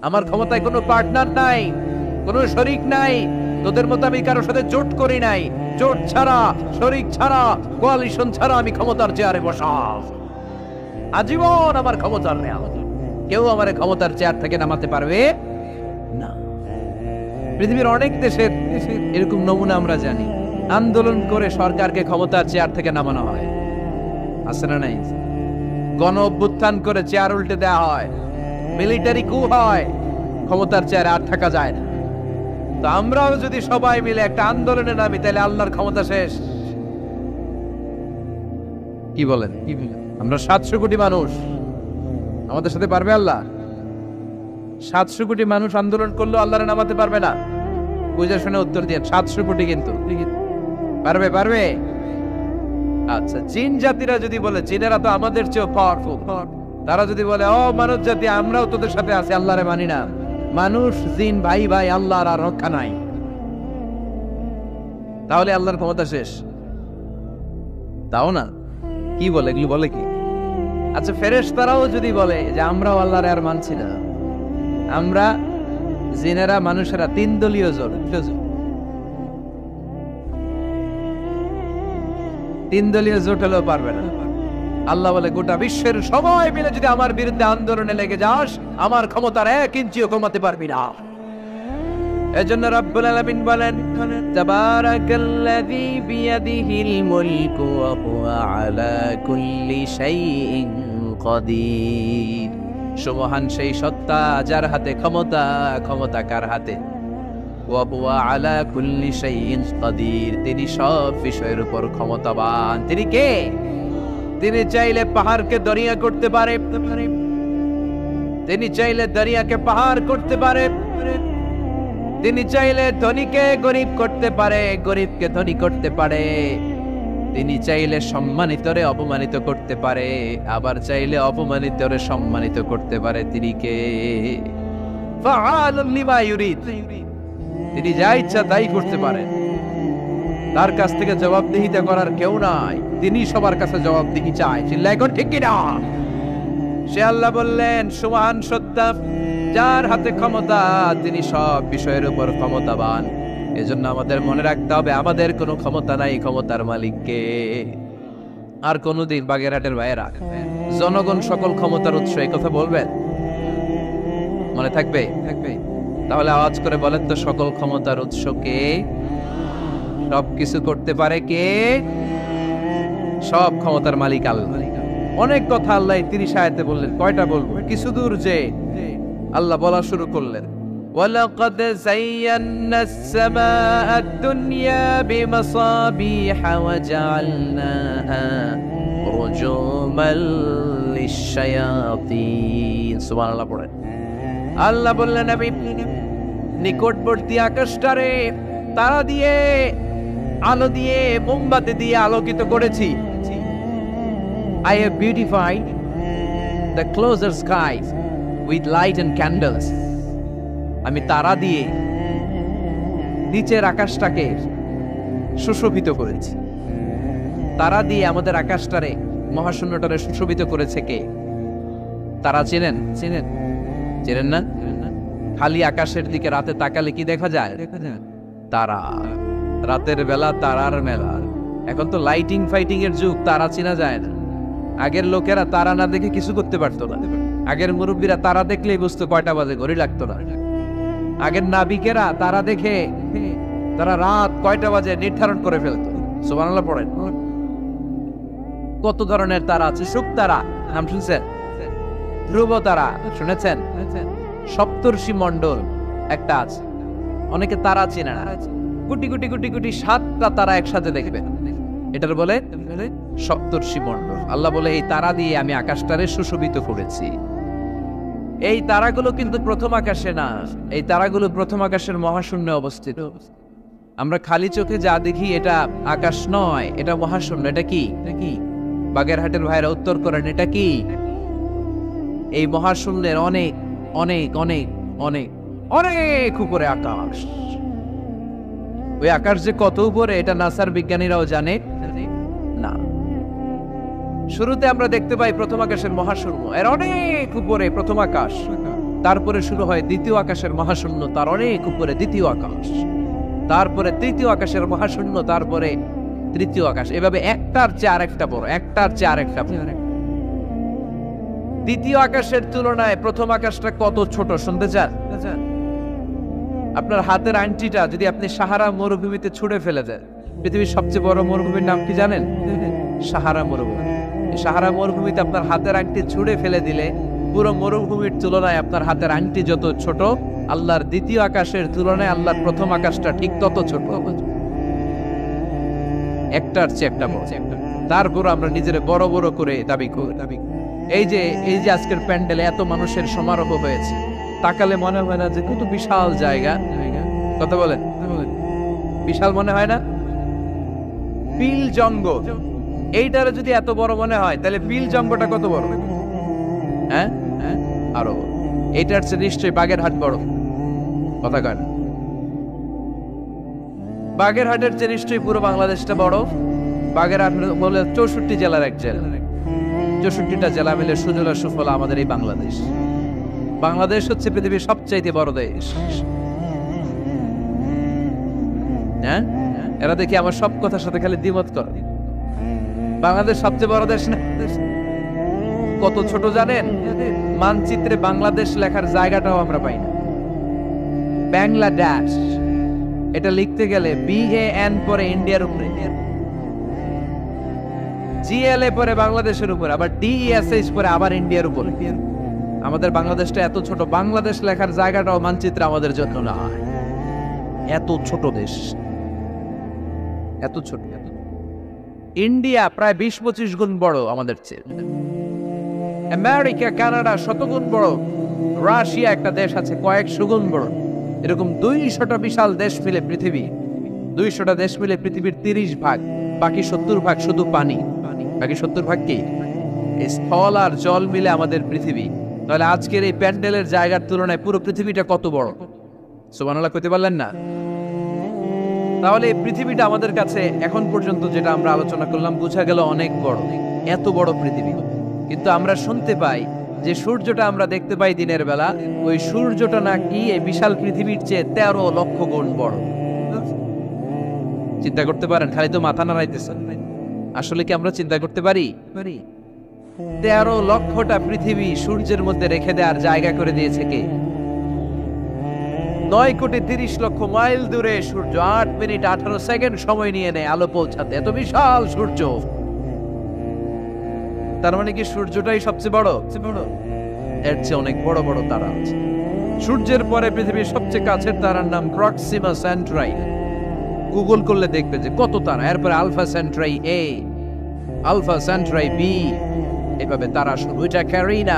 আমার ক্ষমতায় কোনো পার্টনার নাই, কোনো শরিক নাই। তোদের মতো আমি কারোর সাথে জোট করি নাই। জোট ছাড়া, শরিক ছাড়া, কোয়ালিশন ছাড়া আমি ক্ষমতার চেয়ারে বসা। আজীবন আমার ক্ষমতার মেয়াদ। কেউ আমার ক্ষমতার চেয়ার থেকে নামাতে পারবে না। পৃথিবীর অনেক দেশের এরকম নমুনা আমরা জানি। আন্দোলন করে সরকারকে ক্ষমতার চেয়ার থেকে নামানো হয়, আছে না নাই? গণ অভ্যুত্থান করে চেয়ার উল্টে দেওয়া হয়, মিলিটারি কু হয়, ক্ষমতার চেয়ারে আর থাকা যায় না। তো আমরাও যদি সবাই মিলে একটা আন্দোলনে নামি, তাহলে আল্লাহর ক্ষমতা শেষ। কি বলেন? আমরা 700 কোটি মানুষ, আমাদের সাথে পারবে আল্লাহ? 700 কোটি মানুষ আন্দোলন করলেও আল্লাহরে নামাতে পারবে না? বুঝে শুনে উত্তর দিয়ে। 700 কোটি কিন্তু পারবে? পারবে? আচ্ছা, জিন জাতিরা যদি বলে, জিনেরা তো আমাদের চেয়ে পাওয়ারফুল, তারা যদি বলে ও মানব জাতি আমরাও তোদের সাথে আছি, আল্লাহরে মানি না, মানুষ জিন ভাই ভাই, আল্লাহর আর রক্ষা নাই, তাহলে আল্লাহর ক্ষমতা শেষ। তাও না, কি বলে এগুলো, বলে কি? আচ্ছা, ফেরেশতারাও যদি বলে যে আমরাও আল্লাহর আর মানছি না, আমরা জিনেরা মানুষেরা 3 দলীয় জোট, 3 দলীয় জোট হলেও পারবে না। আল্লাহ বলে গোটা বিশ্বের সবাই মিলে যদি আমার বিরুদ্ধে আন্দোলনে লেগে যাস, আমার ক্ষমতার 1 ইঞ্চিও কমাতে পারবি না। এজন্য রব্বুল আলামিন বলেন, তাবারাকাল্লাযী বিয়াদিহিল মুলকু ওয়া হুয়া আলা কুল্লি শাইইন কাদির। সুবহান সেই সত্তা যার হাতে ক্ষমতা, ক্ষমতা কার হাতে? ওয়া হুয়া আলা কুল্লি শাইইন কাদির, তিনি সব বিষয়ের উপর ক্ষমতাবান। তিনি কে? তিনি চাইলে পাহাড়কে দরিয়া করতে পারে, তিনি চাইলে দরিয়াকে পাহাড় করতে পারে, তিনি চাইলে ধনীকে গরিব করতে পারে, গরিবকে ধনী করতে পারে, তিনি চাইলে সম্মানিতরে অপমানিত করতে পারে, আবার চাইলে অপমানিতরে সম্মানিত করতে পারে। তিনি কে? ফাআলুন লিমা ইউরিদ, তিনি যা ইচ্ছা তাই করতে পারেন। তার কাছ থেকে জবাবদিহিতা করার কেউ নাই, তিনি সবার কাছে জবাবদিহি চায়। চিল্লায় কোন ঠিক কিনা? সে আল্লাহ বললেন, সুবহান সত্তা যার হাতে ক্ষমতা, তিনি সব বিষয়ের উপর ক্ষমতাবান। এজন্য আমাদের মনে রাখতে হবে আমাদের কোনো ক্ষমতা নাই, ক্ষমতার মালিককে। আর কোনদিন বাগেরহাটের ভাইয়েরা, জনগণ সকল ক্ষমতার উৎস, এই কথা বলবেন? মনে থাকবে? তাহলে আওয়াজ করে বলেন তো, সকল ক্ষমতার উৎস কে? সবকিছু করতে পারে কে? সব ক্ষমতার মালিক আল্লাহ। অনেক কথা আল্লাহ 30 আয়াতে বললেন, কয়টা বলবো? কিছু দূর যে আল্লাহ বলা শুরু করলেন, ওয়ালাকাদ যায়্যানাস সামাআদ দুনিয়া বিমাসাবিহা ওয়া জাআলনাহা রুজুমান লিশ-শায়াতিন। সুবহানাল্লাহ পড়েন। আল্লাহ বললেন, আমি নিকটবর্তী আকাশটারে তারা দিয়ে, আলো দিয়ে, মোমবাতি দিয়ে আলোকিত করেছি। I have beautified the closer skies with light and candles. আমি তারা দিয়ে নিচের আকাশটাকে সুশোভিত করেছি। তারা দিয়ে আমাদের আকাশটারে, মহাশূন্যটারে সুশোভিত করেছে কে? তারা চেনেন? চেনেন না? খালি আকাশের দিকে রাতে তাকালে কি দেখা যায়? তারা। রাতের বেলা তারার মেলা। এখন তো লাইটিং ফাইটিং এর যুগ, তারা চেনা যায় না। আগের লোকেরা তারা না দেখে কিছু করতে পারতো না। আগের মুরব্বীরা তারা দেখলেই বুঝতো কয়টা বাজে, ঘড়ি লাগতো না। আগের নাবিকেরা তারা দেখে তারা রাত কয়টা বাজে নির্ধারণ করে ফেলতো। সুবহানাল্লাহ পড়েন। কত ধরনের তারা আছে। শুক তারা নাম শুনছেন? ধ্রুব তারা শুনেছেন? সপ্তর্ষি মণ্ডল একটা আছে, অনেকে তারা চেনে না। কোটি কোটি কোটি কোটি 7টা তারা একসাথে দেখবেন, এটার বলে সপ্তর্ষি মণ্ডল। আল্লাহ বলে, এই তারা দিয়ে আমি আকাশটারে সুশোভিত করেছি। এই তারাগুলো কিন্তু প্রথম আকাশে না, এই তারাগুলো প্রথম আকাশের মহাশূন্যে অবস্থিত। আমরা খালি চোখে যা দেখি এটা আকাশ নয়, এটা মহাশূন্য। এটা কি? বাগেরহাটের ভাইরা উত্তর করেন, এটা কি? এই মহাশূন্যের অনেক অনেক অনেক অনেক অনেক উপরে আকাশ। ওই আকাশ যে কত উপরে, এটা নাসার বিজ্ঞানীরাও জানে না। শুরুতে আমরা দেখতে পাই প্রথম আকাশের মহাশূন্য, এর অনেক উপরে প্রথম আকাশ। তারপরে শুরু হয় দ্বিতীয় আকাশের মহাশূন্য, তার অনেক উপরে দ্বিতীয় আকাশ, তারপরে তৃতীয় আকাশের মহাশূন্য, তারপরে তৃতীয় আকাশ। এভাবে একটার চেয়ে আরেকটা বড়, একটার চেয়ে আরেকটা বড়। দ্বিতীয় আকাশের তুলনায় প্রথম আকাশটা কত ছোট শুনতে চান? আপনার হাতের আংটিটা যদি আপনি সাহারা মরুভূমিতে ছুঁড়ে ফেলে দেন, পৃথিবীর সবচেয়ে বড় মরুভূমির নাম কি জানেন? সাহারা মরুভূমি। সাহারা মরুভূমিতে আপনার হাতের আংটি ছুঁড়ে ফেলে দিলে পুরো মরুভূমির তুলনায় আপনার হাতের আংটি যত ছোট, আল্লাহর দ্বিতীয় আকাশের তুলনায় আল্লাহর প্রথম আকাশটা ঠিক তত ছোট। একটার চেয়ে একটা বড়। তারপর আমরা নিজের বড় বড় করে দাবি করি। এই যে আজকের প্যান্ডেলে এত মানুষের সমারোহ হয়েছে, তাকালে মনে হয় না যে কত বিশাল জায়গা? কথা বলেন, বিশাল মনে হয় না? বিল জঙ্গ, এইটারে যদি এত বড় মনে হয়, তাহলে বিল জঙ্গটা কত বড়? হ্যাঁ, আরো। এইটার চেয়ে নিশ্চয়ই বাগেরহাট বড়। কথা কয় না? বাগেরহাটের চেয়ে নিশ্চয়ই পুরো বাংলাদেশটা বড়। বাগেরহাট বলে 64 জেলার এক জেলা, 64টা জেলা মিলে সুজলা সুফলা আমাদের এই বাংলাদেশ। বাংলাদেশ হচ্ছে পৃথিবীর সবচাইতে বড় দেশ। হ্যাঁ, এরা দেখি আমার সব কথার সাথে খালি দ্বিমত করে। বাংলাদেশ সবচেয়ে বড় দেশ না? কত ছোট জানেন? মানচিত্রে বাংলাদেশ লেখার জায়গাটাও আমরা পাই না। বাংলাদেশ এটা লিখতে গেলে BAN পরে ইন্ডিয়ার উপরে, GLA পরে বাংলাদেশের উপরে, আবার DESH পরে আবার ইন্ডিয়ার উপরে। আমাদের বাংলাদেশটা এত ছোট, বাংলাদেশ লেখার জায়গাটাও মানচিত্রে আমাদের জন্য না। এত ছোট দেশ, এত ছোট। ইন্ডিয়া প্রায় 20-25 গুণ বড় আমাদের চেয়ে। আমেরিকা, কানাডা শতগুণ বড়। রাশিয়া একটা দেশ আছে কয়েকশো গুণ বড়। এরকম 200টা বিশাল দেশ মিলে পৃথিবী, 200টা দেশ মিলে পৃথিবীর 30 ভাগ, বাকি 70 ভাগ শুধু পানি। বাকি 70 ভাগ কি? স্থল আর জল মিলে আমাদের পৃথিবী। তাহলে আজকের এই প্যান্ডেলের জায়গার তুলনায় পুরো পৃথিবীটা কত বড়? সুবহানাল্লাহ কইতে পারলেন না? তাহলে এই পৃথিবীটা আমাদের কাছে এখন পর্যন্ত যেটা আমরা আলোচনা করলাম বোঝা গেল অনেক বড়, এত বড় পৃথিবী। কিন্তু আমরা শুনতে পাই যে সূর্যটা আমরা দেখতে পাই দিনের বেলা, ওই সূর্যটা নাকি এই বিশাল পৃথিবীর চেয়ে 13 লক্ষ গুণ বড়। চিন্তা করতে পারেন? খালি তো মাথা নাড়াইতেছেন। আসলে কি আমরা চিন্তা করতে পারি? 13 লক্ষটা পৃথিবী সূর্যের মধ্যে রেখে দেওয়ার জায়গা করে দিয়েছে কে? 9,30,00,000 মাইল দূরে সূর্য 8 মিনিট 18 সেকেন্ড সময় নিয়ে নেয় আলো পৌঁছাতে। এত বিশাল সূর্য। তার মানে কি সূর্যটাই সবচেয়ে বড়? এর চেয়ে অনেক বড় বড় তারা আছে। সূর্যের পরে পৃথিবীর সবচেয়ে কাছের তারার নাম প্রক্সিমা সেন্ট্রাই। গুগল করলে দেখবে যে কত তারা। এরপরে Alpha Centauri A, Alpha Centauri B, এভাবে তারা শুরু। এটা ক্যারিনা,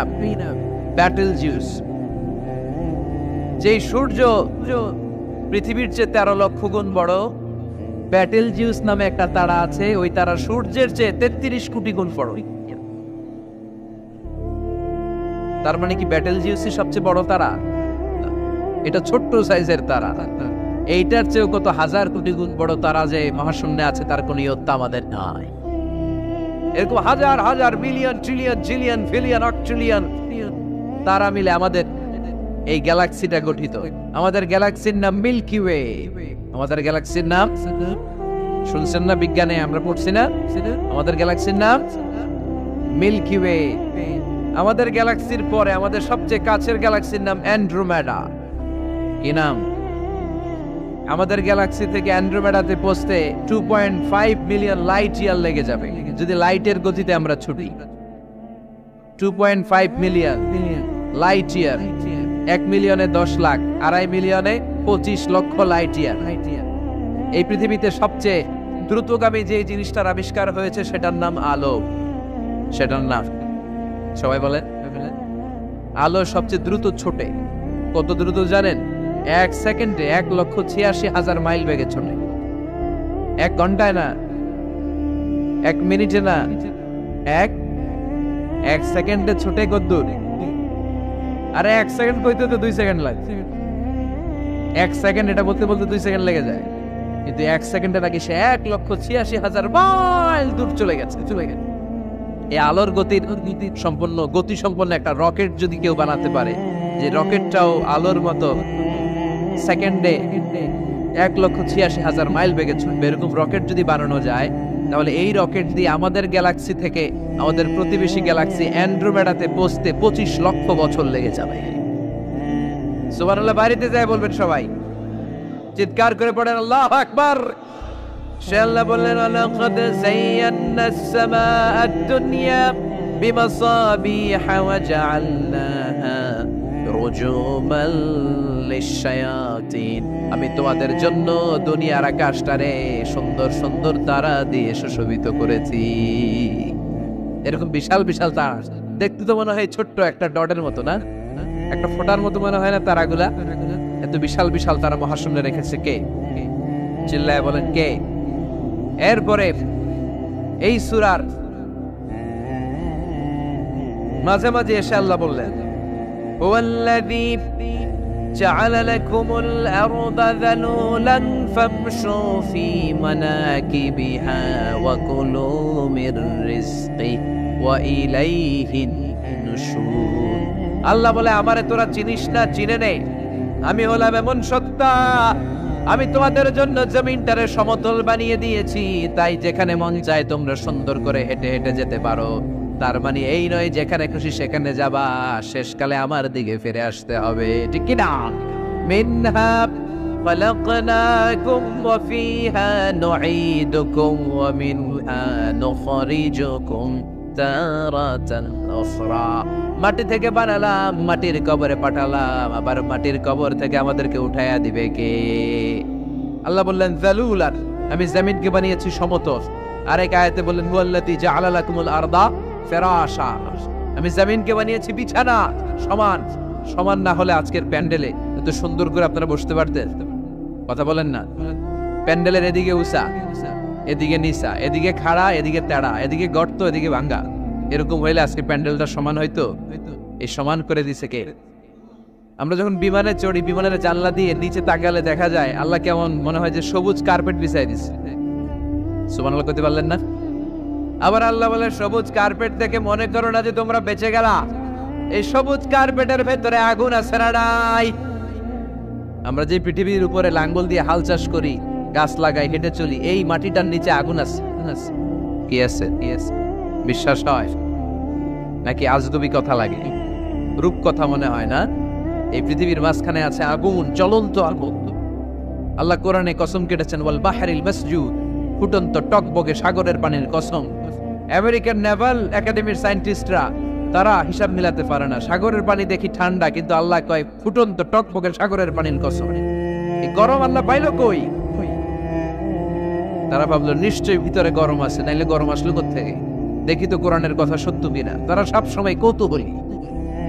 ব্যাটেলজিউস। যেই সূর্য পৃথিবীর চেয়ে 13 লক্ষ গুণ বড়, ব্যাটেলজিউস নামে একটা তারা আছে। ওই তারা সূর্যের চেয়ে 33 কোটি গুণ বড়। তার মানে কি ব্যাটেলজিউসই সবচেয়ে বড় তারা? এটা ছোট্ট সাইজের তারা। এইটার চেয়েও কত হাজার কোটি গুণ বড় তারা যে মহাশূন্যে আছে তার কোনো ইয়ত্তা আমাদের নাই। এরকম হাজার হাজার million, trillion, zillion, billion, octillion তারা মিলে আমাদের এই গ্যালাক্সিটা গঠিত। আমাদের গ্যালাক্সির নাম মিল্কি ওয়ে। আমাদের গ্যালাক্সির নাম শুনছেন না? বিজ্ঞানে আমরা পড়ছি না? আমাদের গ্যালাক্সির নাম মিল্কি ওয়ে। আমাদের গ্যালাক্সির পরে আমাদের সবচেয়ে কাছের গ্যালাক্সির নাম অ্যান্ড্রোমেডা। কি নাম? আমাদের গ্যালাক্সি থেকে অ্যান্ড্রোমেডাতে পৌঁছতে 2.5 মিলিয়ন লাইট ইয়ার লেগে যাবে যদি লাইটের গতিতে আমরা ছুটি। 2.5 মিলিয়ন লাইট ইয়ার। 1 মিলিয়নে 10 লাখ, 2.5 মিলিয়নে 25 লক্ষ লাইট ইয়ার। এই পৃথিবীতে সবচেয়ে দ্রুতগামী যে জিনিসটার আবিষ্কার হয়েছে সেটার নাম আলো। সেটার নাম সবাই বলেন। আলো সবচেয়ে দ্রুত ছোটে। কত দ্রুত জানেন? 1 সেকেন্ডে 1,86,000 মাইল বেগে ছোটে। 1 ঘন্টায় না, 1 মিনিটে না, 1 সেকেন্ডে ছোটে কদ্দূর? আরে 1 সেকেন্ড কইতে তো 2 সেকেন্ড লাগে। 1 সেকেন্ড এটা বলতে বলতে 2 সেকেন্ড লেগে যায়। কিন্তু 1 সেকেন্ডে নাকি সে 1,86,000 মাইল দূর চলে গেছে। এই আলোর গতি সম্পন্ন একটা রকেট যদি কেউ বানাতে পারে, যে রকেটটাও আলোর মতো সেকেন্ডে 1,86,000 মাইল বেগে ছুটবে, এরকম রকেট যদি বানানো যায়, তাহলে এই রকেট দিয়ে আমাদের গ্যালাক্সি থেকে আমাদের প্রতিবেশী গ্যালাক্সি অ্যান্ড্রোমেডাতে পৌঁছতে 25 লক্ষ বছর লেগে যাবে। সুবহানাল্লাহ। বাড়িতে যায় বলবেন সবাই, চিৎকার করে পড়েন আল্লাহু আকবার। সে আল্লাহ বললেন, ওয়ালাকাদ যায়্যানাস সামাআদ দুনিয়া বিমাসাবিহা ওয়া জাআলনাহা রুজুমান লিশ-শায়াতিন। আমি তোমাদের জন্য দুনিয়ার আকাশটারে সুন্দর সুন্দর তারা দিয়ে সুশোভিত করেছি। এরকম বিশাল বিশাল তারা, দেখতে তো মনে হয় ছোট্ট একটা ডটের মতো না, একটা ফোঁটার মতো মনে হয় না তারাগুলা? এত বিশাল বিশাল তারা মহাশূন্যে রেখেছে কে? চিল্লায় বলেন কে? এরপরে এই সূরার মাঝে মাঝে এসে আল্লাহ বললেন, হুয়াল্লাযী جعل لكم الأرض ذلولا فامشوا في مناكبها وكلوا من رزقه وإليه النشور আল্লাহ বলে আমারে তোরা চিনিস না, চিনে নে, আমি হলাম এমন সত্তা, আমি তোমাদের জন্য জমিনটারে সমতল বানিয়ে দিয়েছি, তাই যেখানে মন চায় তোমরা সুন্দর করে হেঁটে হেঁটে যেতে পারো। তার মানে এই নয় যেখানে খুশি সেখানে যাবা, শেষকালে আমার দিকে ফিরে আসতে হবে, ঠিক কি না? মিনহা খালাকনাকুম ওয়া ফিহা নুঈদুকুম ওয়া মিনহা নুখরিজুকুম তারাতান উখরা। মাটি থেকে বানালাম, মাটির কবরে পাঠালাম, আবার মাটির কবর থেকে আমাদেরকে উঠায়া দিবে কে? আল্লাহ বললেন যালুলান, আমি জমিনকে বানিয়েছি সমতল। আরেক আয়াতে বললেন হুয়াল্লাযী জাআলা লাকুমুল আরদা ফিরাশা, আমি জমিনকে বানিয়েছি বিছানা। সমান সমান না হলে আজকের প্যান্ডেলে এত সুন্দর করে আপনারা বসতে পারতেন? কথা বলেন না। প্যান্ডেলের এদিকে উঁচা, এদিকে নিচা, এদিকে খাড়া, এদিকে তেড়া, এদিকে গর্ত, এদিকে ভাঙ্গা, এরকম হইলে আজকে প্যান্ডেলটা সমান হইতো? এই সমান করে দিছে কে? আমরা যখন বিমানে চড়ি, বিমানের জানলা দিয়ে নিচে তাকালে দেখা যায় আল্লাহ কেমন মনে হয় যে সবুজ কার্পেট বিছাই দিছে। সুবহানাল্লাহ করতে পারলেন না? আবার আল্লাহ বলে সবুজ কার্পেট দেখে মনে করো না যে তোমরা বেঁচে গেলা, এই সবুজ কার্পেটের ভেতরে আগুন আছে না নাই? আমরা যে পৃথিবীর উপরে লাঙ্গল দিয়ে হাল চাষ করি, গাছ লাগাই, হেঁটে চলি, এই মাটিটার নিচে আগুন আছে। কি আছে? বিশ্বাস হয় নাকি আজগুবি কথা লাগে? রূপ কথা মনে হয় না? এই পৃথিবীর মাঝখানে আছে আগুন, জ্বলন্ত আগুন। আল্লাহ কোরআনে কসম কেটেছেন ওয়াল বাহরিল মাসজুদ, ফুটন্ত টকবগে সাগরের পানির কসম। আমেরিকান নেভাল একাডেমির সায়েন্টিস্টরা তারা হিসাব মিলাতে পারে না, সাগরের পানি দেখি ঠান্ডা, কিন্তু আল্লাহ কয় ফুটন্ত টকবগে সাগরের পানির কসম। এই গরম আল্লাহ পাইলো কই? তারা ভাবলো নিশ্চয়ই ভিতরে গরম আছে, নাইলে গরম আসলো কোত্থেকে? দেখি তো কোরআনের কথা সত্য কিনা। তারা সবসময় কৌতূহলী,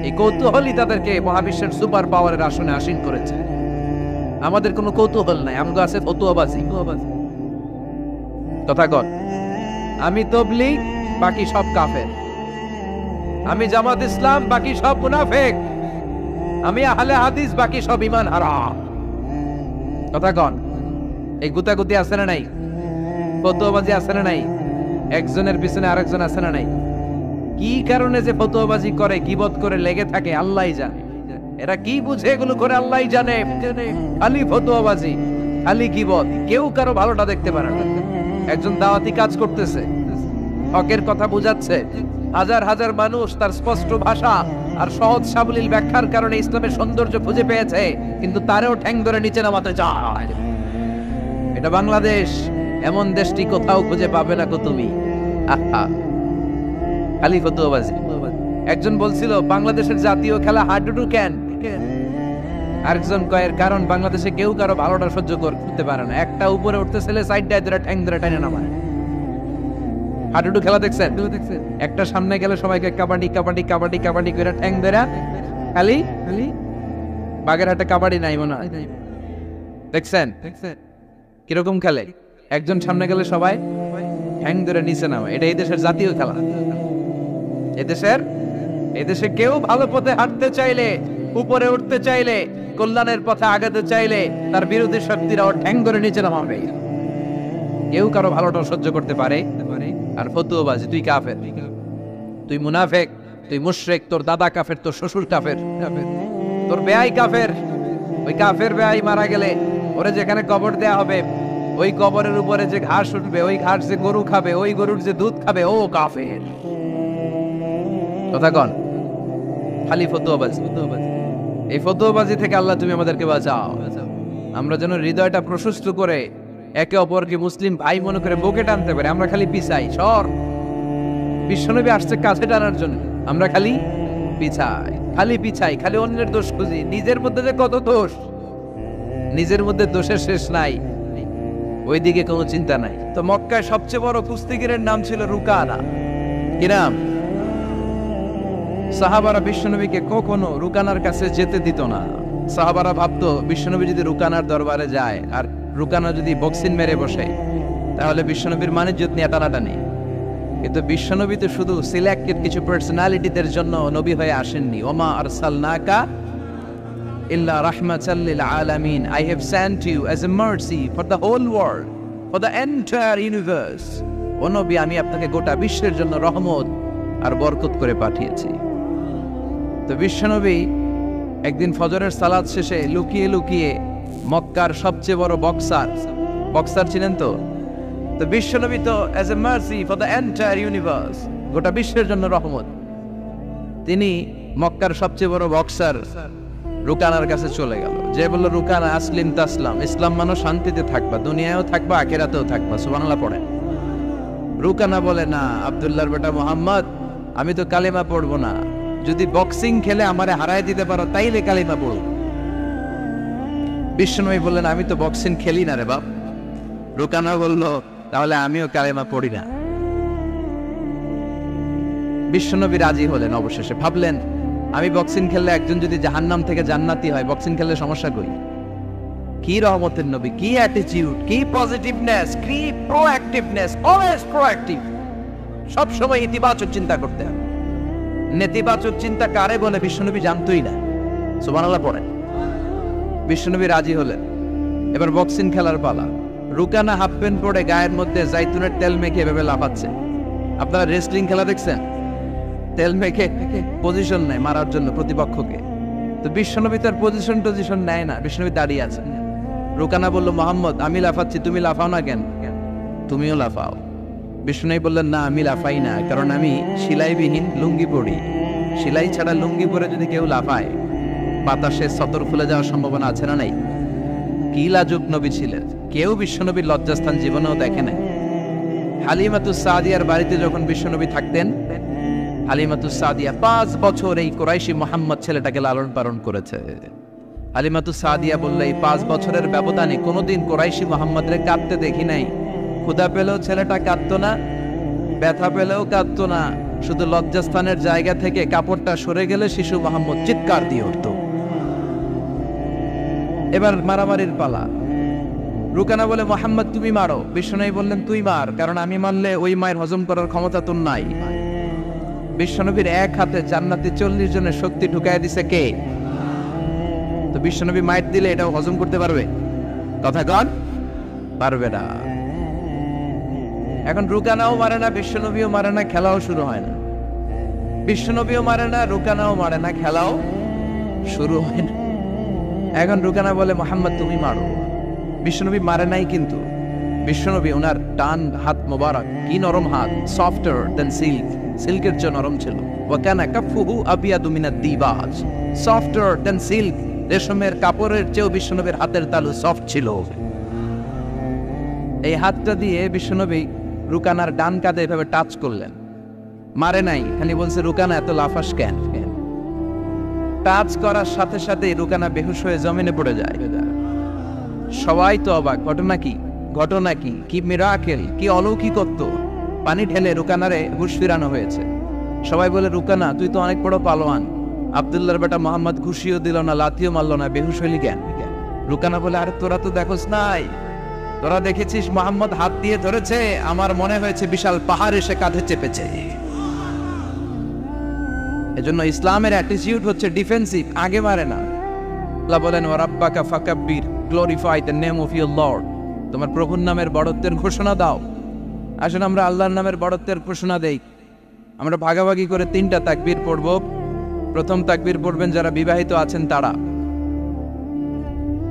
এই কৌতূহলই তাদেরকে মহাবিশ্বের সুপার পাওয়ারের আসনে আসীন করেছে। আমাদের কোনো কৌতূহল নাই, আমগো আছে ফতুয়াবাজি। কথা কন, আমি তবলিগ, বাকি সব কাফের। আমি জামাত ইসলাম, বাকি সব মুনাফিক। আমি আহলে হাদিস, বাকি সব ঈমান হারাম। কথা কন, এই গুতাগুতি আছে না নাই? ফতুয়াবাজি আছে না নাই? একজনের পিছনে আরেকজন আছে না নাই? কি কারণে যে ফতুয়াবাজি করে, গীবত করে লেগে থাকে আল্লাহই জানে। এরা কি বুঝে এগুলো করে আল্লাহই জানে। খালি ফতুয়াবাজি, খালি গীবত, কেউ কারো ভালোটা দেখতে পারে না। একজন দাওয়াতি কাজ করতেছে, হকের কথা বুঝাচ্ছে, হাজার হাজার মানুষ তার স্পষ্ট ভাষা আর সহজ সাবলীল ব্যাখ্যার কারণে ইসলামের সৌন্দর্য খুঁজে পেয়েছে, কিন্তু তারেও ঠ্যাং ধরে নিচে নামাতে চায়। এটা বাংলাদেশ, এমন দেশটি কোথাও খুঁজে পাবে না কো তুমি। আহা, খালি ফতুয়াবাজি। একজন বলছিল বাংলাদেশের জাতীয় খেলা হাডুডু কেন? আরেকজন কয়ের কারণ বাংলাদেশে কেউ কারো ভালোটা সহ্য করতে পারে না। একটা উপরে উঠতে ছেলে সাইডটায় ধরে ঠ্যাং ধরে টেনে নামায়। হাডুডু খেলা দেখছেন? একটা সামনে গেলে সবাইকে কাবাডি কাবাডি কাবাডি কাবাডি করে ঠ্যাং ধরে, খালি খালি বাগের হাটে কাবাডি নাই মনে হয়, দেখছেন কিরকম খেলে? একজন সামনে গেলে সবাই ঠ্যাং ধরে নিচে নামে। এটা এই দেশের জাতীয় খেলা। এদেশে কেউ ভালো পথে হাঁটতে চাইলে, উপরে উঠতে চাইলে, কল্যাণের পথে আগাতে চাইলে তার বিরোধী শক্তিরা ওর ঠ্যাং ধরে নিচে নামাবে। কেউ কারো ভালোটা সহ্য করতে পারে? আর ফতুয়াবাজি, তুই কাফের, তুই মুনাফিক, তুই মুশরিক, তোর দাদা কাফের, তোর শ্বশুর কাফের, তোর বেয়াই কাফের। ওই কাফের বেয়াই মারা গেলে ওরে যেখানে কবর দেয়া হবে, ওই কবরের উপরে যে ঘাস উঠবে, ওই ঘাস যে গরু খাবে, ওই গরুর যে দুধ খাবে, ও কাফের। কথা কন, খালি ফতুয়াবাজি। এই ফতুয়াবাজি থেকে আল্লাহ তুমি আমাদেরকে বাঁচাও। আমরা যেন হৃদয়টা প্রশস্ত করে একে অপরকে মুসলিম ভাই মনে করে বুকে টানতে পারি। আমরা খালি পিছাই, সর। বিশ্বনবী আসছে কাছে টানার জন্য, আমরা খালি পিছাই, খালি অন্যের দোষ খুঁজি। নিজের মধ্যে যে কত দোষ, নিজের মধ্যে দোষের শেষ নাই, ওইদিকে কোনো চিন্তা নাই। তো মক্কায় সবচেয়ে বড় কুস্তিগিরের নাম ছিল রুকানা। কি নাম? সাহাবারা বিশ্বনবীকে কখনো রুকানার কাছে যেতে দিত না। সাহাবারা ভাবতো বিশ্বনবী যদি রুকানার দরবারে যায় আর রুকানা যদি বক্সিং মেরে বসে, তাহলে বিশ্বনবীর মানিজ্যত নিয়ে টানাটানি। কিন্তু বিশ্বনবী তো শুধু সিলেক্টেড কিছু পার্সোনালিটিদের জন্য নবী হয়ে আসেননি। ওমা আরসালনাকা ইল্লা রাহমাতাল লিল আলামিন। I have sent you as a mercy for the whole world, for the entire universe. ও নবী, আমি আপনাকে গোটা বিশ্বের জন্য রহমত আর বরকত করে পাঠিয়েছি। তো বিশ্বনবী একদিন ফজরের সালাত শেষে লুকিয়ে লুকিয়ে মক্কার সবচেয়ে বড় বক্সার ছিলেন তো বিশ্বনবী তো as a mercy for the entire universe, গোটা বিশ্বের জন্য রহমত, তিনি মক্কার সবচেয়ে বড় বক্সার রুকানার কাছে চলে গেল। যে বলল, রুকানা আসলিম তাসলাম, ইসলাম মানো শান্তিতে থাকবা, দুনিয়ায়ও থাকবা আখিরাতেও থাকবা, সুবহানাল্লাহ পড়েন। রুকানা বলে, না আব্দুল্লাহর বেটা মোহাম্মদ, আমি তো কালিমা পড়বো না, যদি বক্সিং খেলে আমারে হারায় দিতে পারো তাইলে কালিমা পড়ব। বিশ্বনবী বললেন, আমি তো বক্সিং খেলি না রে বাপ। রুকানা বলল, তাহলে আমিও কালিমা পড়ি না। বিশ্বনবী রাজি হলেন। অবশেষে ভাবলেন, আমি বক্সিং খেললে একজন যদি জাহান্নাম থেকে জান্নাতি হয়, বক্সিং খেললে সমস্যা কই? কি রহমতের নবী, কি অ্যাটিটিউড, কি পজিটিভনেস, কি প্রোঅ্যাক্টিভনেস, অলওয়েজ প্রোঅ্যাক্টিভ। সব সময় ইতিবাচক চিন্তা করতে হবে। নেতিবাচক চিন্তা কারে বলে বিশ্বনবী জানতোই না, সুবহানাল্লাহ পড়েন। বিশ্বনবী রাজি হলেন। এবার বক্সিং খেলার পালা। রুকানা হাফ প্যান্ট পরে গায়ের মধ্যে জাইতুনের তেল মেখে এভাবে লাফাচ্ছে। আপনারা রেসলিং খেলা দেখছেন? তেল মেখে পজিশন নেয় মারার জন্য প্রতিপক্ষকে। তো বিশ্বনবী তার পজিশন নেয় না, বিশ্বনবী দাঁড়িয়ে আছেন। রুকানা বলল, মোহাম্মদ, আমি লাফাচ্ছি, তুমি লাফাও না কেন? তুমিও লাফাও। বিশ্বনবী বললেন, না আমি লাফাই না, কারণ আমি সেলাইবিহীন লুঙ্গি পরি। সেলাই ছাড়া লুঙ্গি পরে যদি কেউ লাফায়, বাতাসে সতর খুলে যাওয়ার সম্ভাবনা আছে না নাই? কি লাজুক নবী ছিলেন, কেউ বিশ্বনবীর লজ্জাস্থান জীবনেও দেখে নাই। হালিমাতুস সাদিয়ার বাড়িতে যখন বিশ্বনবী থাকতেন, হালিমাতুস সাদিয়া 5 বছর এই কুরাইশি মোহাম্মদ ছেলেটাকে লালন পালন করেছে। হালিমাতুস সাদিয়া বললে, এই 5 বছরের ব্যবধানে কোনোদিন কুরাইশি মোহাম্মদরে কাঁদতে দেখি নাই। ক্ষুধা পেলেও ছেলেটা কাঁদতো না, ব্যথা পেলেও কাঁদতো না, শুধু লজ্জাস্থানের জায়গা থেকে কাপড়টা সরে গেলে শিশু মোহাম্মদ চিৎকার দিয়ে উঠত। এবার মারামারির পালা। রুকানা বলে, মোহাম্মদ তুমি মারো। বিশ্বনবী বললেন, তুই মার, কারণ আমি মারলে ওই মায়ের হজম করার ক্ষমতা তোর নাই। বিশ্বনবীর এক হাতে জান্নাতে 40 জনের শক্তি ঢুকায় দিছে কে? তো বিশ্বনবী মাইট দিলে এটাও হজম করতে পারবে? কথা কন, পারবে না। এখন রুকানাও মারে না, বিশ্বনবীও মারে না, খেলাও শুরু হয় না। বিশ্বনবীও মারে না, রুকানাও মারে না, খেলাও শুরু হয় না। এখন রুকানা বলে, মোহাম্মদ তুমি মারো। বিশ্বনবী মারে নাই, কিন্তু বিশ্বনবী ওনার ডান হাত মোবারক, কি নরম হাত, সফটার দেন সিল্ক, সিল্কের চেয়ে নরম ছিল। ওয়াকানা কাফুহু আবিয়াদু মিনাদ দিবাজ, সফটার দেন সিল্ক, রেশমের কাপড়ের চেয়েও বিশ্বনবীর হাতের তালু সফট ছিল। এই হাতটা দিয়ে বিশ্বনবী রুকানার ডান কাঁধে এভাবে টাচ করলেন, মারে নাই, খালি বলছে, রুকানা এত লাফাস কেন? টাচ করার সাথে সাথে রুকানা বেহুশ হয়ে জমিনে পড়ে যায়। সবাই তো অবাক, ঘটনা কি? কি মিরাকেল, কি অলৌকিকত্ব! পানি ঢেলে রুকানারে হুঁশ ফিরানো হয়েছে। সবাই বলে, রুকানা তুই তো অনেক বড় পালোয়ান, আব্দুল্লাহর বেটা মোহাম্মদ ঘুষিও দিল না, লাথিও মারল না, বেহুশ হইলি কেন? রুকানা বলে, আরে তোরা তো দেখোস নাই, তোরা দেখেছিস মোহাম্মদ হাত দিয়ে ধরেছে, আমার মনে হয়েছে বিশাল পাহাড় এসে কাঁধে চেপেছে। এজন্য ইসলামের অ্যাটিটিউড হচ্ছে ডিফেন্সিভ, আগে মারে না। আল্লাহ বলেন, ওয়া রাব্বাকা ফাকাব্বির, glorify the name of your lord, তোমার প্রভুর নামের বড়ত্বের ঘোষণা দাও। আসলে আমরা আল্লাহর নামের বড়ত্বের ঘোষণা দেই। আমরা ভাগাভাগি করে 3টা তাকবীর পড়ব। প্রথম তাকবীর পড়বেন যারা বিবাহিত আছেন তারা,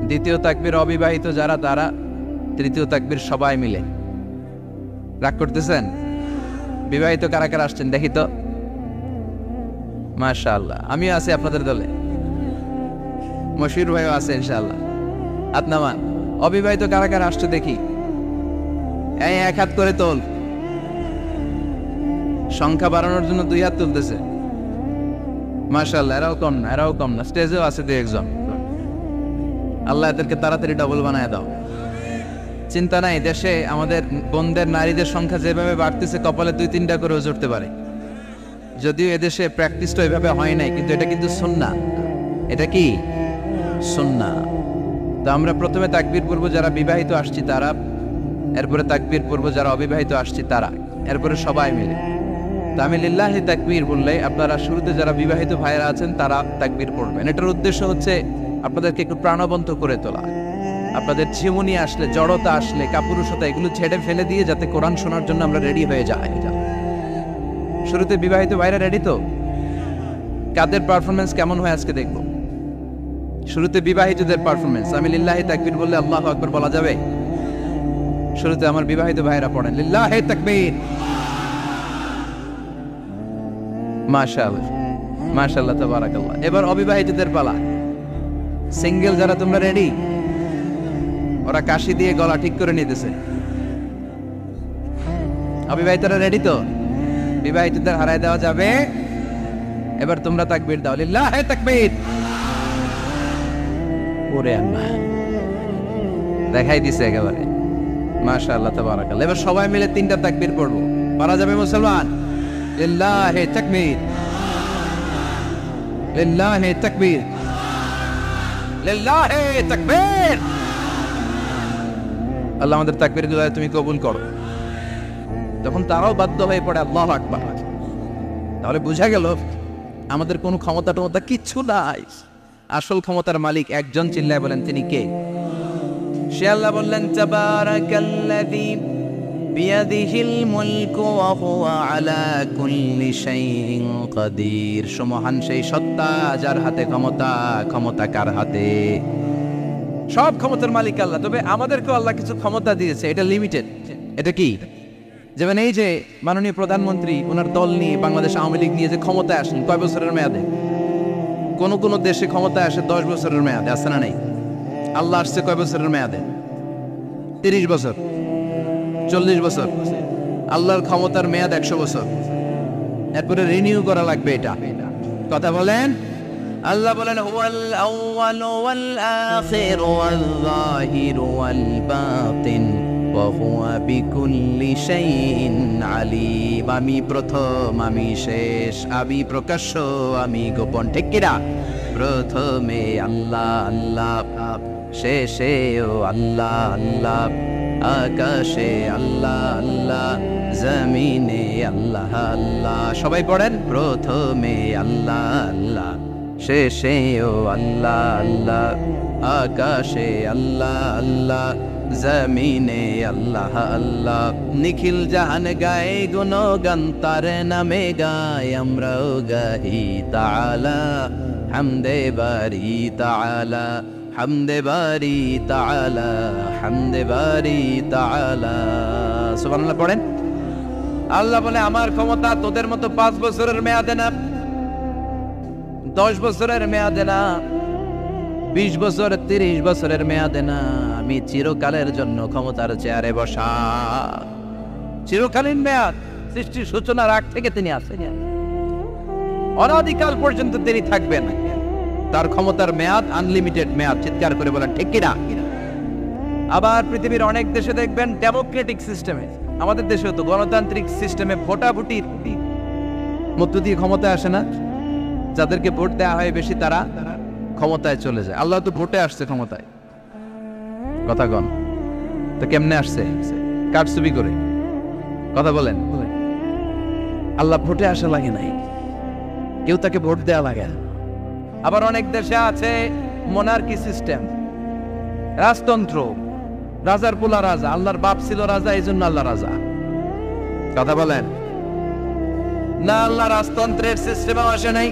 দ্বিতীয় তাকবীর অবিবাহিত যারা তারা, তৃতীয় তাকবীর সবাই মিলে। রাগ করতেছেন? বিবাহিত কারা কারা আসছেন দেখি তো? মাশাআল্লাহ, আমিও আছি আপনাদের দলে, মশির ভাইও আছে ইনশাআল্লাহ। হাত নামান। অবিবাহিত কারা কারা আসছে দেখি, এই 1 হাত করে তোল। সংখ্যা বাড়ানোর জন্য 2 হাত তুলতেছে। মাশাআল্লাহ, এরাও কম না, স্টেজেও আছে 2-1 জন। আল্লাহ এদেরকে তাড়াতাড়ি ডাবল বানায় দাও। চিন্তা নাই, দেশে আমাদের বোনদের, নারীদের সংখ্যা যেভাবে বাড়তেছে, কপালে 2-3টা করেও জুড়তে পারে। যদিও এদেশে প্র্যাকটিসটা ওইভাবে হয় নাই, কিন্তু এটা কিন্তু সুন্নাহ। এটা কি সুন্নাহ? তো আমরা প্রথমে তাকবীর পড়ব যারা বিবাহিত আসছি তারা, এরপরে তাকবীর পড়ব যারা অবিবাহিত আসছি তারা, এরপরে সবাই মিলে। তো আমি লিল্লাহি তাকবীর বললে আপনারা শুরুতে যারা বিবাহিত ভাইয়েরা আছেন তারা তাকবীর পড়বেন। এটার উদ্দেশ্য হচ্ছে আপনাদেরকে একটু প্রাণবন্ত করে তোলা, আপনাদের ঝিমুনি আসলে, জড়তা আসলে, কাপুরুষতা এগুলো ছেড়ে ফেলে দিয়ে যাতে কোরআন শোনার জন্য আমরা রেডি হয়ে যাই। শুরুতে বিবাহিত ভাইরা রেডি তো? কাদের পারফরমেন্স কেমন হয় আজকে দেখব। শুরুতে বিবাহিতদের পারফরমেন্স, আমি লিল্লাহি তাকবীর বললে আল্লাহু আকবার বলা যাবে? শুরুতে আমার বিবাহিত ভাইরা পড়েন লিল্লাহি তাকবীর। মাশাআল্লাহ মাশাআল্লাহ তাবারাকাল্লাহ। এবার অবিবাহিতদের পালা। সিঙ্গেল যারা তোমরা রেডি? ওরা কাশি দিয়ে গলা ঠিক করে নিতেছে। অবিবাহিতরা রেডি তো? বিবাহিতদের হারায় দেওয়া যাবে? এবার তোমরা তাকবীর দাও, লিল্লাহি তাকবীর। ওরে আল্লাহ, দেখাই দিছে একেবারে। মাশাআল্লাহ তাবারাকাল্লাহ। এবার সবাই মিলে 3টা তাকবীর পড়বো, পারা যাবে মুসলমান? লিল্লাহি তাকবীর, লিল্লাহি তাকবীর, লিল্লাহি তাকবীর। আল্লাহ আমাদের তাকবীরগুলো তুমি কবুল করো। তখন তারাও বাধ্য হয়ে পড়ে আল্লাহু আকবার। তাহলে বোঝা গেল আমাদের কোনো ক্ষমতা টমতা কিচ্ছু নাই, আসল ক্ষমতার মালিক একজন। চিল্লায় বলেন তিনি কে? সে আল্লাহ বললেন তাবারাকাল্লাযী বিয়াদিহিল মুলকু ওয়া হুয়া আলা কুল্লি শাইইন কাদির। সুমহান সেই সত্তা যার হাতে ক্ষমতা, ক্ষমতা কার হাতে? সব ক্ষমতার মালিক আল্লাহ। তবে আমাদেরকেও আল্লাহ কিছু ক্ষমতা দিয়েছে, এটা লিমিটেড। এটা কি? যেমন এই যে মাননীয় প্রধানমন্ত্রী ওনার দল নিয়ে বাংলাদেশ আওয়ামী লীগ নিয়ে যে ক্ষমতায় আসেন, কয় বছরের মেয়াদে? কোন কোন দেশে ক্ষমতায় আসে 10 বছরের মেয়াদে, আছে না নাই? আল্লাহ আসছে কয় বছরের মেয়াদে? 30 বছর, 40 বছর। আল্লাহর ক্ষমতার মেয়াদ 100 বছর। এরপরে রিনিউ করা লাগবে। এটা কথা বলেন। আল্লাহ বলেন হুয়াল আউয়ালু ওয়াল আখিরু ওয়াল যাহিরু ওয়াল বাতিন ওয়া হুয়া বিকুল্লি শাইইন আলিম। আমি প্রথম, আমি শেষ, আমি প্রকাশ্য, আমি গোপন। ঠিক কিনা? প্রথমে আল্লাহ আল্লাহ, শেষেও আল্লাহ আল্লাহ, আকাশে আল্লাহ আল্লাহ, জমিনে আল্লাহ আল্লাহ। সবাই পড়েন, প্রথমে আল্লাহ আল্লাহ, শেষেও আল্লাহ আল্লাহ, আকাশে আল্লাহ আল্লাহ, জমিনে আল্লাহ আল্লাহ। নিখিল জাহান গায়ে গুণগান তার নামে গায়, আমরাও গাহি তাআলা হামদে বারি তাআলা, হামদে বারি তাআলা, হামদে বারি তাআলা। সুবহানাল্লাহ পড়েন। আল্লাহ বলে আমার ক্ষমতা তোদের মতো 5 বছরের মেয়াদে না, 10 বছরের মেয়াদে না, 20 বছর 30 বছরের মেয়াদে না। আমি চিরকালের জন্য ক্ষমতার চেয়ারে বসা। চিরকালীন মেয়াদ, সৃষ্টির সূচনার আগ থেকে তিনি আছেন, অনাদিকাল পর্যন্ত তিনি থাকবেন। তার ক্ষমতার মেয়াদ আনলিমিটেড মেয়াদ। চিৎকার করে বলেন ঠিক কিনা? আবার পৃথিবীর অনেক দেশে দেখবেন ডেমোক্রেটিক সিস্টেমে, আমাদের দেশেও তো গণতান্ত্রিক সিস্টেমে ভোটাভুটির মধ্য দিয়ে ক্ষমতায় আসে না। যাদেরকে ভোট দেওয়া হয় বেশি তারা ক্ষমতায় চলে যায়। আল্লাহ তো ভোটে আসছে ক্ষমতায়। কথা কন তো কেমনে আসছে? কারচুপি করে। কথা বলেন। আল্লাহ ভোটে আসা লাগে নাই, কেউ তাকে ভোট দেওয়া লাগে। আবার অনেক দেশে আছে মোনার্কি সিস্টেম, রাজতন্ত্র, রাজার পোলা রাজা, আল্লাহর বাপ ছিল রাজা, এই জন্য আল্লাহ রাজা। কথা বলেন না, আল্লাহ রাজতন্ত্রের সিস্টেমে আসে নাই।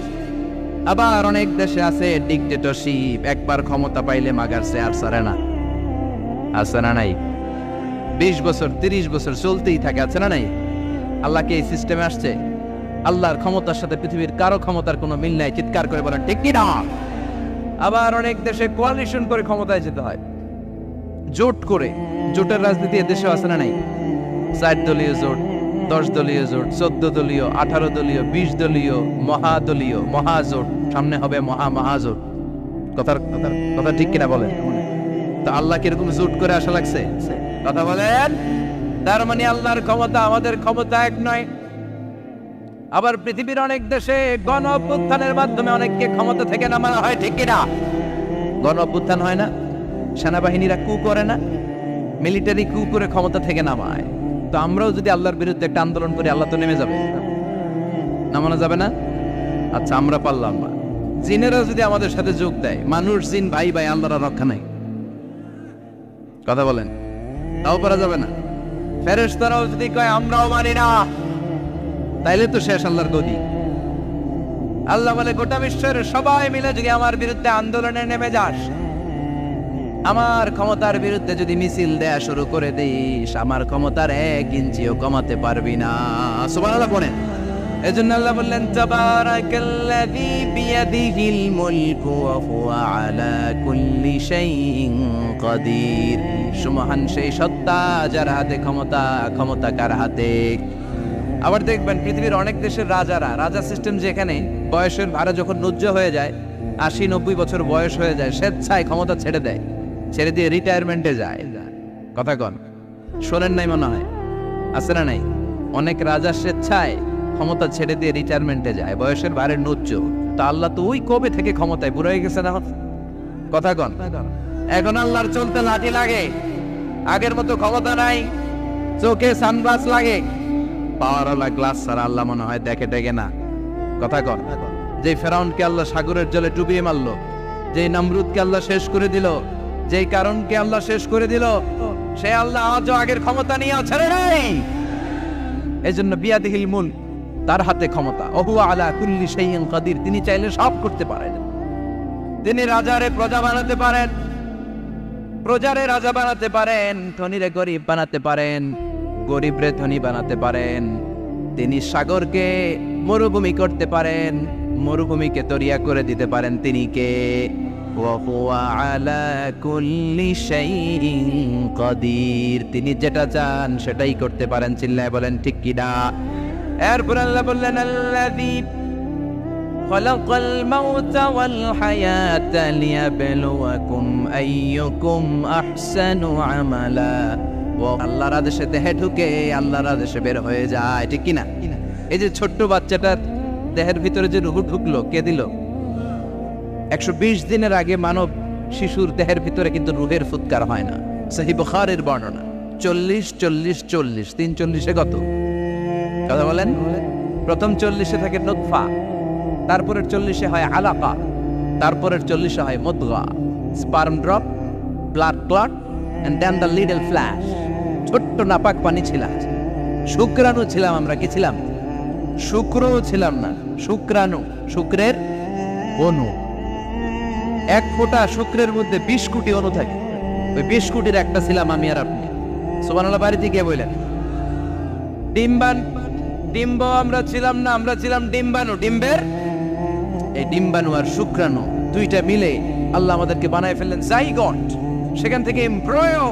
আবার অনেক দেশে আছে ডিক্টেটরশিপ, একবার ক্ষমতা পাইলে মাগারছে আর ছাড়ে না। আছে না নাই? 20 বছর 30 বছর চলতেই থাকে, আছে না নাই? আল্লাহ কি এই সিস্টেমে আসছে? আল্লাহর ক্ষমতার সাথে পৃথিবীর কারো ক্ষমতার কোনো মিল নাই। চিৎকার করে বলেন ঠিক কি না? আবার অনেক দেশে কোয়ালিশন করে ক্ষমতায় যেতে হয়, জোট করে। জোটের রাজনীতি এদেশেও আছে না নাই? 4 দলীয় জোট, 10 দলীয় জোট, 14 দলীয়, 18 দলীয়, 20 দলীয়, মহাদলীয়, মহাজোট, সামনে হবে মহাজোট। কথা ঠিক কিনা বলেন? তো আল্লাহ কিরকম জোট করে আসা লাগছে? কথা বলেন। তার মানে আল্লাহর ক্ষমতা আমাদের ক্ষমতা এক নয়। আবার পৃথিবীর অনেক দেশে গণ অভ্যুত্থানের মাধ্যমে অনেককে ক্ষমতা থেকে নামানো হয়, ঠিক কিনা? গণ অভ্যুত্থান হয় না, সেনাবাহিনীরা কু করে না, মিলিটারি কু করে ক্ষমতা থেকে নামায়। তো আমরাও যদি আল্লাহর বিরুদ্ধে একটা আন্দোলন করি, আল্লাহ তো নেমে যাবে, নামানো যাবে না? আচ্ছা আমরা পারলাম না, জিনেরা যদি আমাদের সাথে যোগ দেয়, মানুষ জিন ভাই ভাই, আল্লাহর রক্ষা নাই। কথা বলেন, তাও পারা যাবে না। ফেরেশতারাও যদি কয় আমরাও মানি না, তাইলে তো শেষ আল্লাহর গদি। আল্লাহ বলে গোটা বিশ্বের সবাই মিলে যদি আমার বিরুদ্ধে আন্দোলনে নেমে যাস, আমার ক্ষমতার বিরুদ্ধে যদি মিছিল দেয়া শুরু করে দিস, আমার ক্ষমতার 1 ইঞ্চিও কমাতে পারবি না। সুবহানাল্লাহ বলেন। এজন্য আল্লাহ বললেন তাবারাকাল্লাযী বিয়াদিহিল মুলকু ওয়া হুয়া আলা কুল্লি শাইইন কাদির। সুমহান সেই সত্তা যার হাতে ক্ষমতা, ক্ষমতা কার হাতে। আবার দেখবেন পৃথিবীর অনেক দেশের রাজা সিস্টেম, যেখানে বয়সের ভাড়া যখন নুজ্জ হয়ে যায়, 80-90 বছর বয়স হয়ে যায়, স্বেচ্ছায় ক্ষমতা ছেড়ে দেয়, ছেড়ে দিয়ে রিটায়ারমেন্টে যায়। কথা কন, শোনেন নাই মনে হয়, আছে না নাই? অনেক রাজা স্বেচ্ছায় ক্ষমতা ছেড়ে দিয়ে রিটায়ারমেন্টে যায়, বয়সের ভারে নুজ্জ। তো আল্লাহ তো ওই কবে থেকে ক্ষমতায় বুড়ো হয়ে গেছে না? কথা কন, এখন আল্লাহর চলতে লাঠি লাগে, আগের মতো ক্ষমতা নাই, চোখে সানগ্লাস লাগে, পাওয়ারওয়ালা গ্লাস ছাড়া আল্লাহ মনে হয় দেখে না। কথা কন, যে ফেরাউনকে আল্লাহ সাগরের জলে ডুবিয়ে মারলো, যে নমরুদকে আল্লাহ শেষ করে দিল, যেই কারণকে আল্লাহ শেষ করে দিল, সে আল্লাহ আজও আগের ক্ষমতা নিয়ে ছেড়ে নাই। এজন্য বিয়াদিহিল মুলক, তার হাতে ক্ষমতা, ওহুয়া আলা কুল্লি শাইইন কাদির। তিনি চাইলে সব করতে পারেন। তিনি রাজারে প্রজা বানাতে পারেন, প্রজারে রাজা বানাতে পারেন, ধনীরে গরিব বানাতে পারেন, গরিবরে ধনী বানাতে পারেন। তিনি সাগরকে মরুভূমি করতে পারেন, মরুভূমিকে দরিয়া করে দিতে পারেন। তিনি কে? ওয়া হুয়া আলা কুল্লি শাইইন কাদির। তিনি যেটা চান সেটাই করতে পারেন। চিল্লায় বলেন ঠিক কি না? এরপর আল্লাহ বললেন আল্লাযী খালাকাল মাউতা ওয়াল হায়াতা লিয়াবলুয়াকুম আইয়ুকুম আহসানু আমালা। ও আল্লাহর আদেশে দেহে ঢুকে আল্লাহর আদেশে বের হয়ে যায়, ঠিক কি না? এই যে ছোট্ট বাচ্চাটার দেহের ভিতরে যে রূহ ঢুকলো, কে দিল? 120 দিনের আগে মানব শিশুর দেহের ভিতরে কিন্তু রূহের ফুৎকার হয় না। সহিহ বুখারীর বর্ণনা 40-40-40, 340-এ কত? কথা বলেন। প্রথম 40-এ থাকে নুতফা, তারপরের 40-এ হয় আলাকা, তারপরের 40-এ হয় মুদগা, sperm drop, blood clot, and then the little flesh. ছোট্ট নাপাক পানি ছিলাম, শুক্রাণু ছিলাম আমরা। কি ছিলাম? শুক্রও ছিলাম না, শুক্রাণু, শুক্রের অণু। 1 ফোঁটা শুক্রের মধ্যে 20 কোটি অণু থাকে। ওই 20 কোটির একটা ছিলাম আমি আর আপনি। সুবহানাল্লাহ। বাড়িতে গিয়ে বললেন ডিম্ব আমরা ছিলাম না, আমরা ছিলাম ডিম্বাণু। ডিম্বের এই ডিম্বাণু আর শুক্রাণু দুইটা মিলে আল্লাহ আমাদেরকে বানায় ফেললেন জাইগট, সেখান থেকে এমব্রয়ো,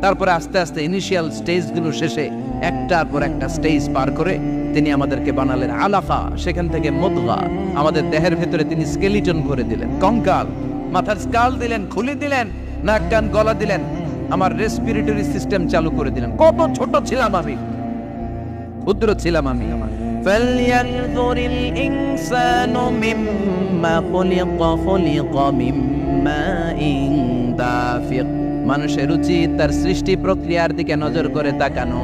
তারপরে আস্তে আস্তে ইনিশিয়াল স্টেজগুলো শেষে একটার পর একটা স্টেজ পার করে তিনি আমাদেরকে বানালেন আলাকা, সেখান থেকে মুদগা। আমাদের দেহের ভেতরে তিনি স্কেলিটন ভরে দিলেন, কঙ্কাল, মাথার স্কাল দিলেন, খুলে দিলেন, নাক কান গলা দিলেন, আমার রেসপিরেটরি সিস্টেম চালু করে দিলেন। কত ছোট ছিলাম আমি, ক্ষুদ্র ছিলাম আমি। ফালইয়ানযুরিল ইনসানু মিম্মা খুলিকা মিম্মাইন দাফিক। মানুষের উচিত তার সৃষ্টি প্রক্রিয়ার দিকে নজর করে তাকানো।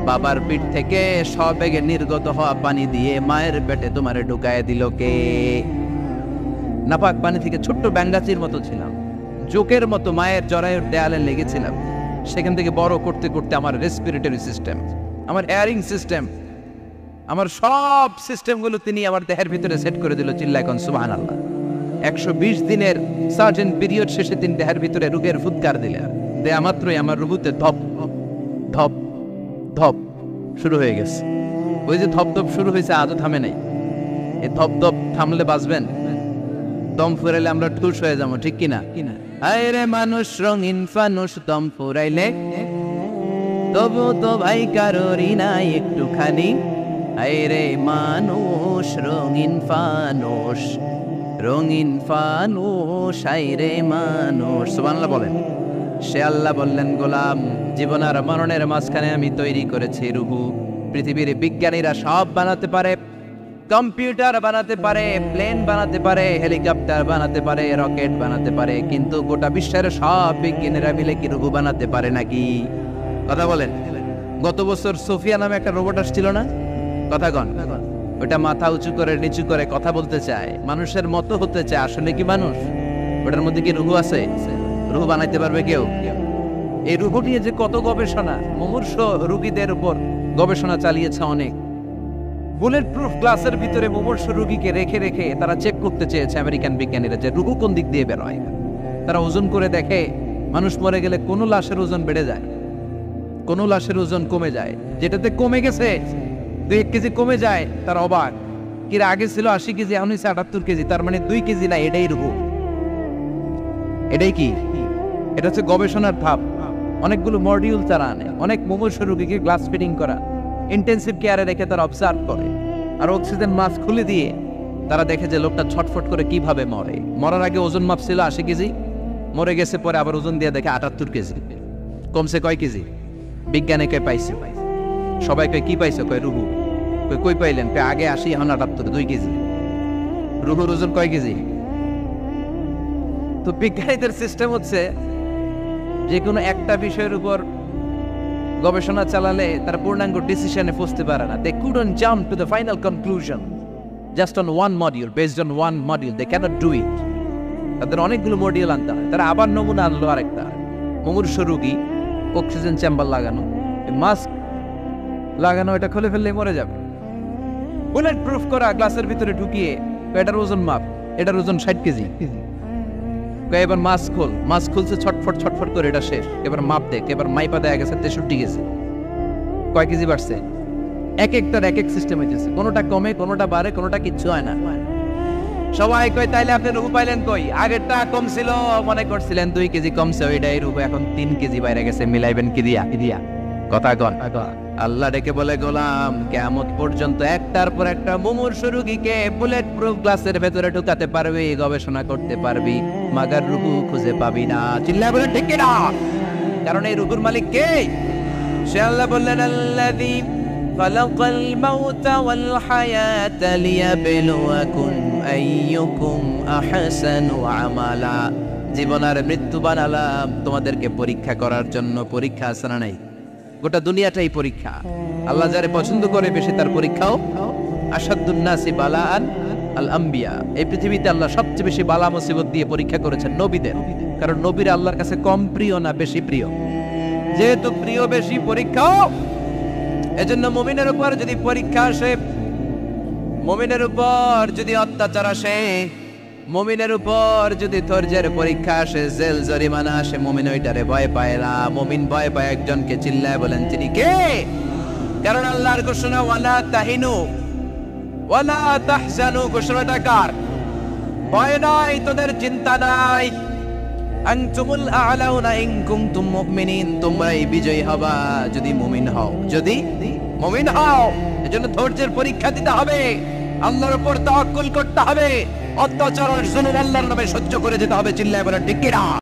বাবার পিঠ থেকে সবেগে নির্গত হওয়া পানি দিয়ে মায়ের পেটে তোমারে ঢুকায় দিল কে? নাপাক পানি থেকে ছোট্ট ব্যাঙ্গাচির মতো ছিলাম, জোকের মতো মায়ের জরায়ুর দেয়ালে লেগেছিলাম। সেখান থেকে বড় করতে করতে আমার রেসপিরেটরি সিস্টেম, আমার এয়ারিং সিস্টেম, আমার সব সিস্টেমগুলো তিনি আমার দেহের ভিতরে সেট করে দিল। চিল্লায় কোন সুবহানাল্লাহ। 120 দিনের সার্টেন পিরিয়ড শেষে তিনি দেহের ভিতরে রূহের ফুৎকার দিলেন। দেয়া মাত্রই আমার রুহুতে ধপ ধপ ধপ শুরু হয়ে গেছে। ওই যে ধপ ধপ শুরু হয়েছে, আজও থামে নাই। এই ধপ ধপ থামলে বাঁচবেন, দম ফুরাইলে আমরা ঠুস হয়ে যাবো, ঠিক কিনা? হায় রে মানুষ রঙিন ফানুষ, দম ফুরাইলে তবু তো ভাই কারোরই নাই একটুখানি। হায় রে মানুষ রঙিন ফানুষ, রঙিন ফানুষ, হায় রে মানুষ। সুবহানাল্লাহ বলেন। সে আল্লাহ বললেন গোলাম, জীবন আর মরণের মাঝখানে আমি তৈরি করেছি রুহু। পৃথিবীর বিজ্ঞানীরা সব বানাতে পারে, কম্পিউটার বানাতে পারে, প্লেন বানাতে পারে, হেলিকপ্টার বানাতে পারে, রকেট বানাতে পারে, কিন্তু গোটা বিশ্বের সব বিজ্ঞানীরা মিলে কি রুহু বানাতে পারে নাকি? কথা বলেন। গত বছর সোফিয়া নামে একটা রোবট আসছিল না? কথা কন। ওটা মাথা উঁচু করে নিচু করে কথা বলতে চায়, মানুষের মতো হতে চায়। আসলে কি মানুষ? ওটার মধ্যে কি রুহু আছে? রুহু বানাইতে পারবে কেউ? এই রুহু নিয়ে যে কত গবেষণা, মুমূর্ষ রোগীদের উপর গবেষণা চালিয়েছে অনেক। বুলেট প্রুফ গ্লাসের ভিতরে মুমূর্ষ রোগীকে রেখে রেখে তারা চেক করতে চেয়েছে আমেরিকান বিজ্ঞানীরা যে রুহু কোন দিক দিয়ে বের হয়। তারা ওজন করে দেখে মানুষ মরে গেলে কোনো লাশের ওজন বেড়ে যায়, কোনো লাশের ওজন কমে যায়। যেটাতে কমে গেছে 2 কেজি কমে যায়, তার অবাক। কিরা আগে ছিল 80 কেজি, এখন হচ্ছে 78 কেজি, তার মানে 2 কেজি না, এটাই রুহু। এটাই কি? এটা হচ্ছে গবেষণার ধাপ। অনেকগুলো মডিউল তারা আনে, অনেক মুমূর্ষ রোগীকে গ্লাস ফিটিং করা, ইন্টেন্সিভ কেয়ারে রেখে তারা অবজার্ভ করে, আর অক্সিজেন মাস্ক খুলে দিয়ে তারা দেখে যে লোকটা ছটফট করে কিভাবে মরে। মরার আগে ওজন মাপ ছিল 80 কেজি, মরে গেছে পরে আবার ওজন দিয়ে দেখে 78 কেজি। কমছে কয় কেজি? বিজ্ঞানে কয় পাইছে। সবাই কয় কি পাইছে? কয় রুহু। কই পাইলেন? আগে 80, এখন 78, 2 কেজি। রুহুর ওজন কয় কেজি? তো বিজ্ঞানীদের সিস্টেম হচ্ছে যে কোনো একটা বিষয়ের উপর গবেষণা চালালে তারা পূর্ণাঙ্গ ডিসিশনে পৌঁছতে পারে না। They couldn't jump to the final conclusion just on one module, based on one module. They cannot do it. তাদের অনেকগুলো মডিউল আনতে হয়। তারা আবার নমুনা আনলো আরেকটা, মুমূর্ষ রোগী, অক্সিজেন চেম্বার লাগানো, মাস্ক লাগানো, এটা খুলে ফেললে মরে যাবে। বুলেট প্রুফ করা গ্লাসের ভিতরে ঢুকিয়ে এটার ওজন মাপ, এটার ওজন 60 কেজি। এবার মাস্ক খোল, মাস্ক খুলছে ছটফট ছটফট করে, এটা শেষ। এবার মাপ দেখ, এবার মাইপা দেয়া গেছে 63 কেজি। কয় কেজি বাড়ছে? এক একটার এক এক সিস্টেম হইতেছে, কোনোটা কমে, কোনোটা বাড়ে, কোনোটা কিচ্ছু হয় না। সবাই কয় তাইলে আপনি রুহু পাইলেন কই? আগেরটা কম ছিল, মনে করছিলেন 2 কেজি কমছে, ওইটাই রুহু, এখন 3 কেজি বাইরে গেছে। মিলাইবেন কি দিয়া? কথা কন। আল্লাহ ডেকে বলে, গোলাম কিয়ামত পর্যন্ত একটার পর একটা মুমূর্ষ রোগীকে বুলেট প্রুফ গ্লাসের ভেতরে ঢুকাতে পারবি, গবেষণা করতে পারবি, মাগার রুহু খুঁজে পাবি না। চিল্লায় বলেন ঠিক কিনা? কারণ এই রুহুর মালিক কে? সে আল্লাহ বললেন, আল্লাযী খালাকাল মাউতা ওয়াল হায়াতা লিয়াবলুয়াকুম আইয়ুকুম আহসানু আমালা। জীবন আর মৃত্যু বানালাম তোমাদেরকে পরীক্ষা করার জন্য। পরীক্ষা আছে না নাই? গোটা দুনিয়াটাই পরীক্ষা। আল্লাহ যারে পছন্দ করে বেশি তার পরীক্ষাও। আশাদ্দুন নাসি বালাআন আল আম্বিয়া। এই পৃথিবীতে আল্লাহ সবচেয়ে বেশি বালা মুসিবত দিয়ে পরীক্ষা করেছেন নবীদের। কারণ নবীরা আল্লাহর কাছে কম প্রিয় না বেশি প্রিয়? যেহেতু প্রিয় বেশি, পরীক্ষাও। এজন্য মুমিনের উপর যদি পরীক্ষা আসে, মুমিনের উপর যদি অত্যাচার আসে, মুমিনের উপর যদি ধৈর্যের পরীক্ষা আসে, জেল জরিমানা আসে, মুমিন ওইটারে ভয় পায় না। মুমিন ভয় পায় একজনকে। চিল্লায় বলেন তিনি কে? কারণ আল্লাহর ঘোষণা, ওয়ালা তাহিনু ওয়ালা তাহজানু। ঘোষণাটা কার? ভয় নাই, তোদের চিন্তা নাই। আনতুমুল আ'লাউনা ইন কুনতুম মুমিনিন। তোমরাই বিজয়ী হবা যদি মুমিন হও, যদি মুমিন হও। এজন্য ধৈর্যের পরীক্ষা দিতে হবে, আল্লাহর উপর তাওয়াক্কুল করতে হবে, অত্যাচার আর জুলুম আল্লাহর নামে সহ্য করে যেতে হবে। চিল্লায় বলেন ঠিক কিনা?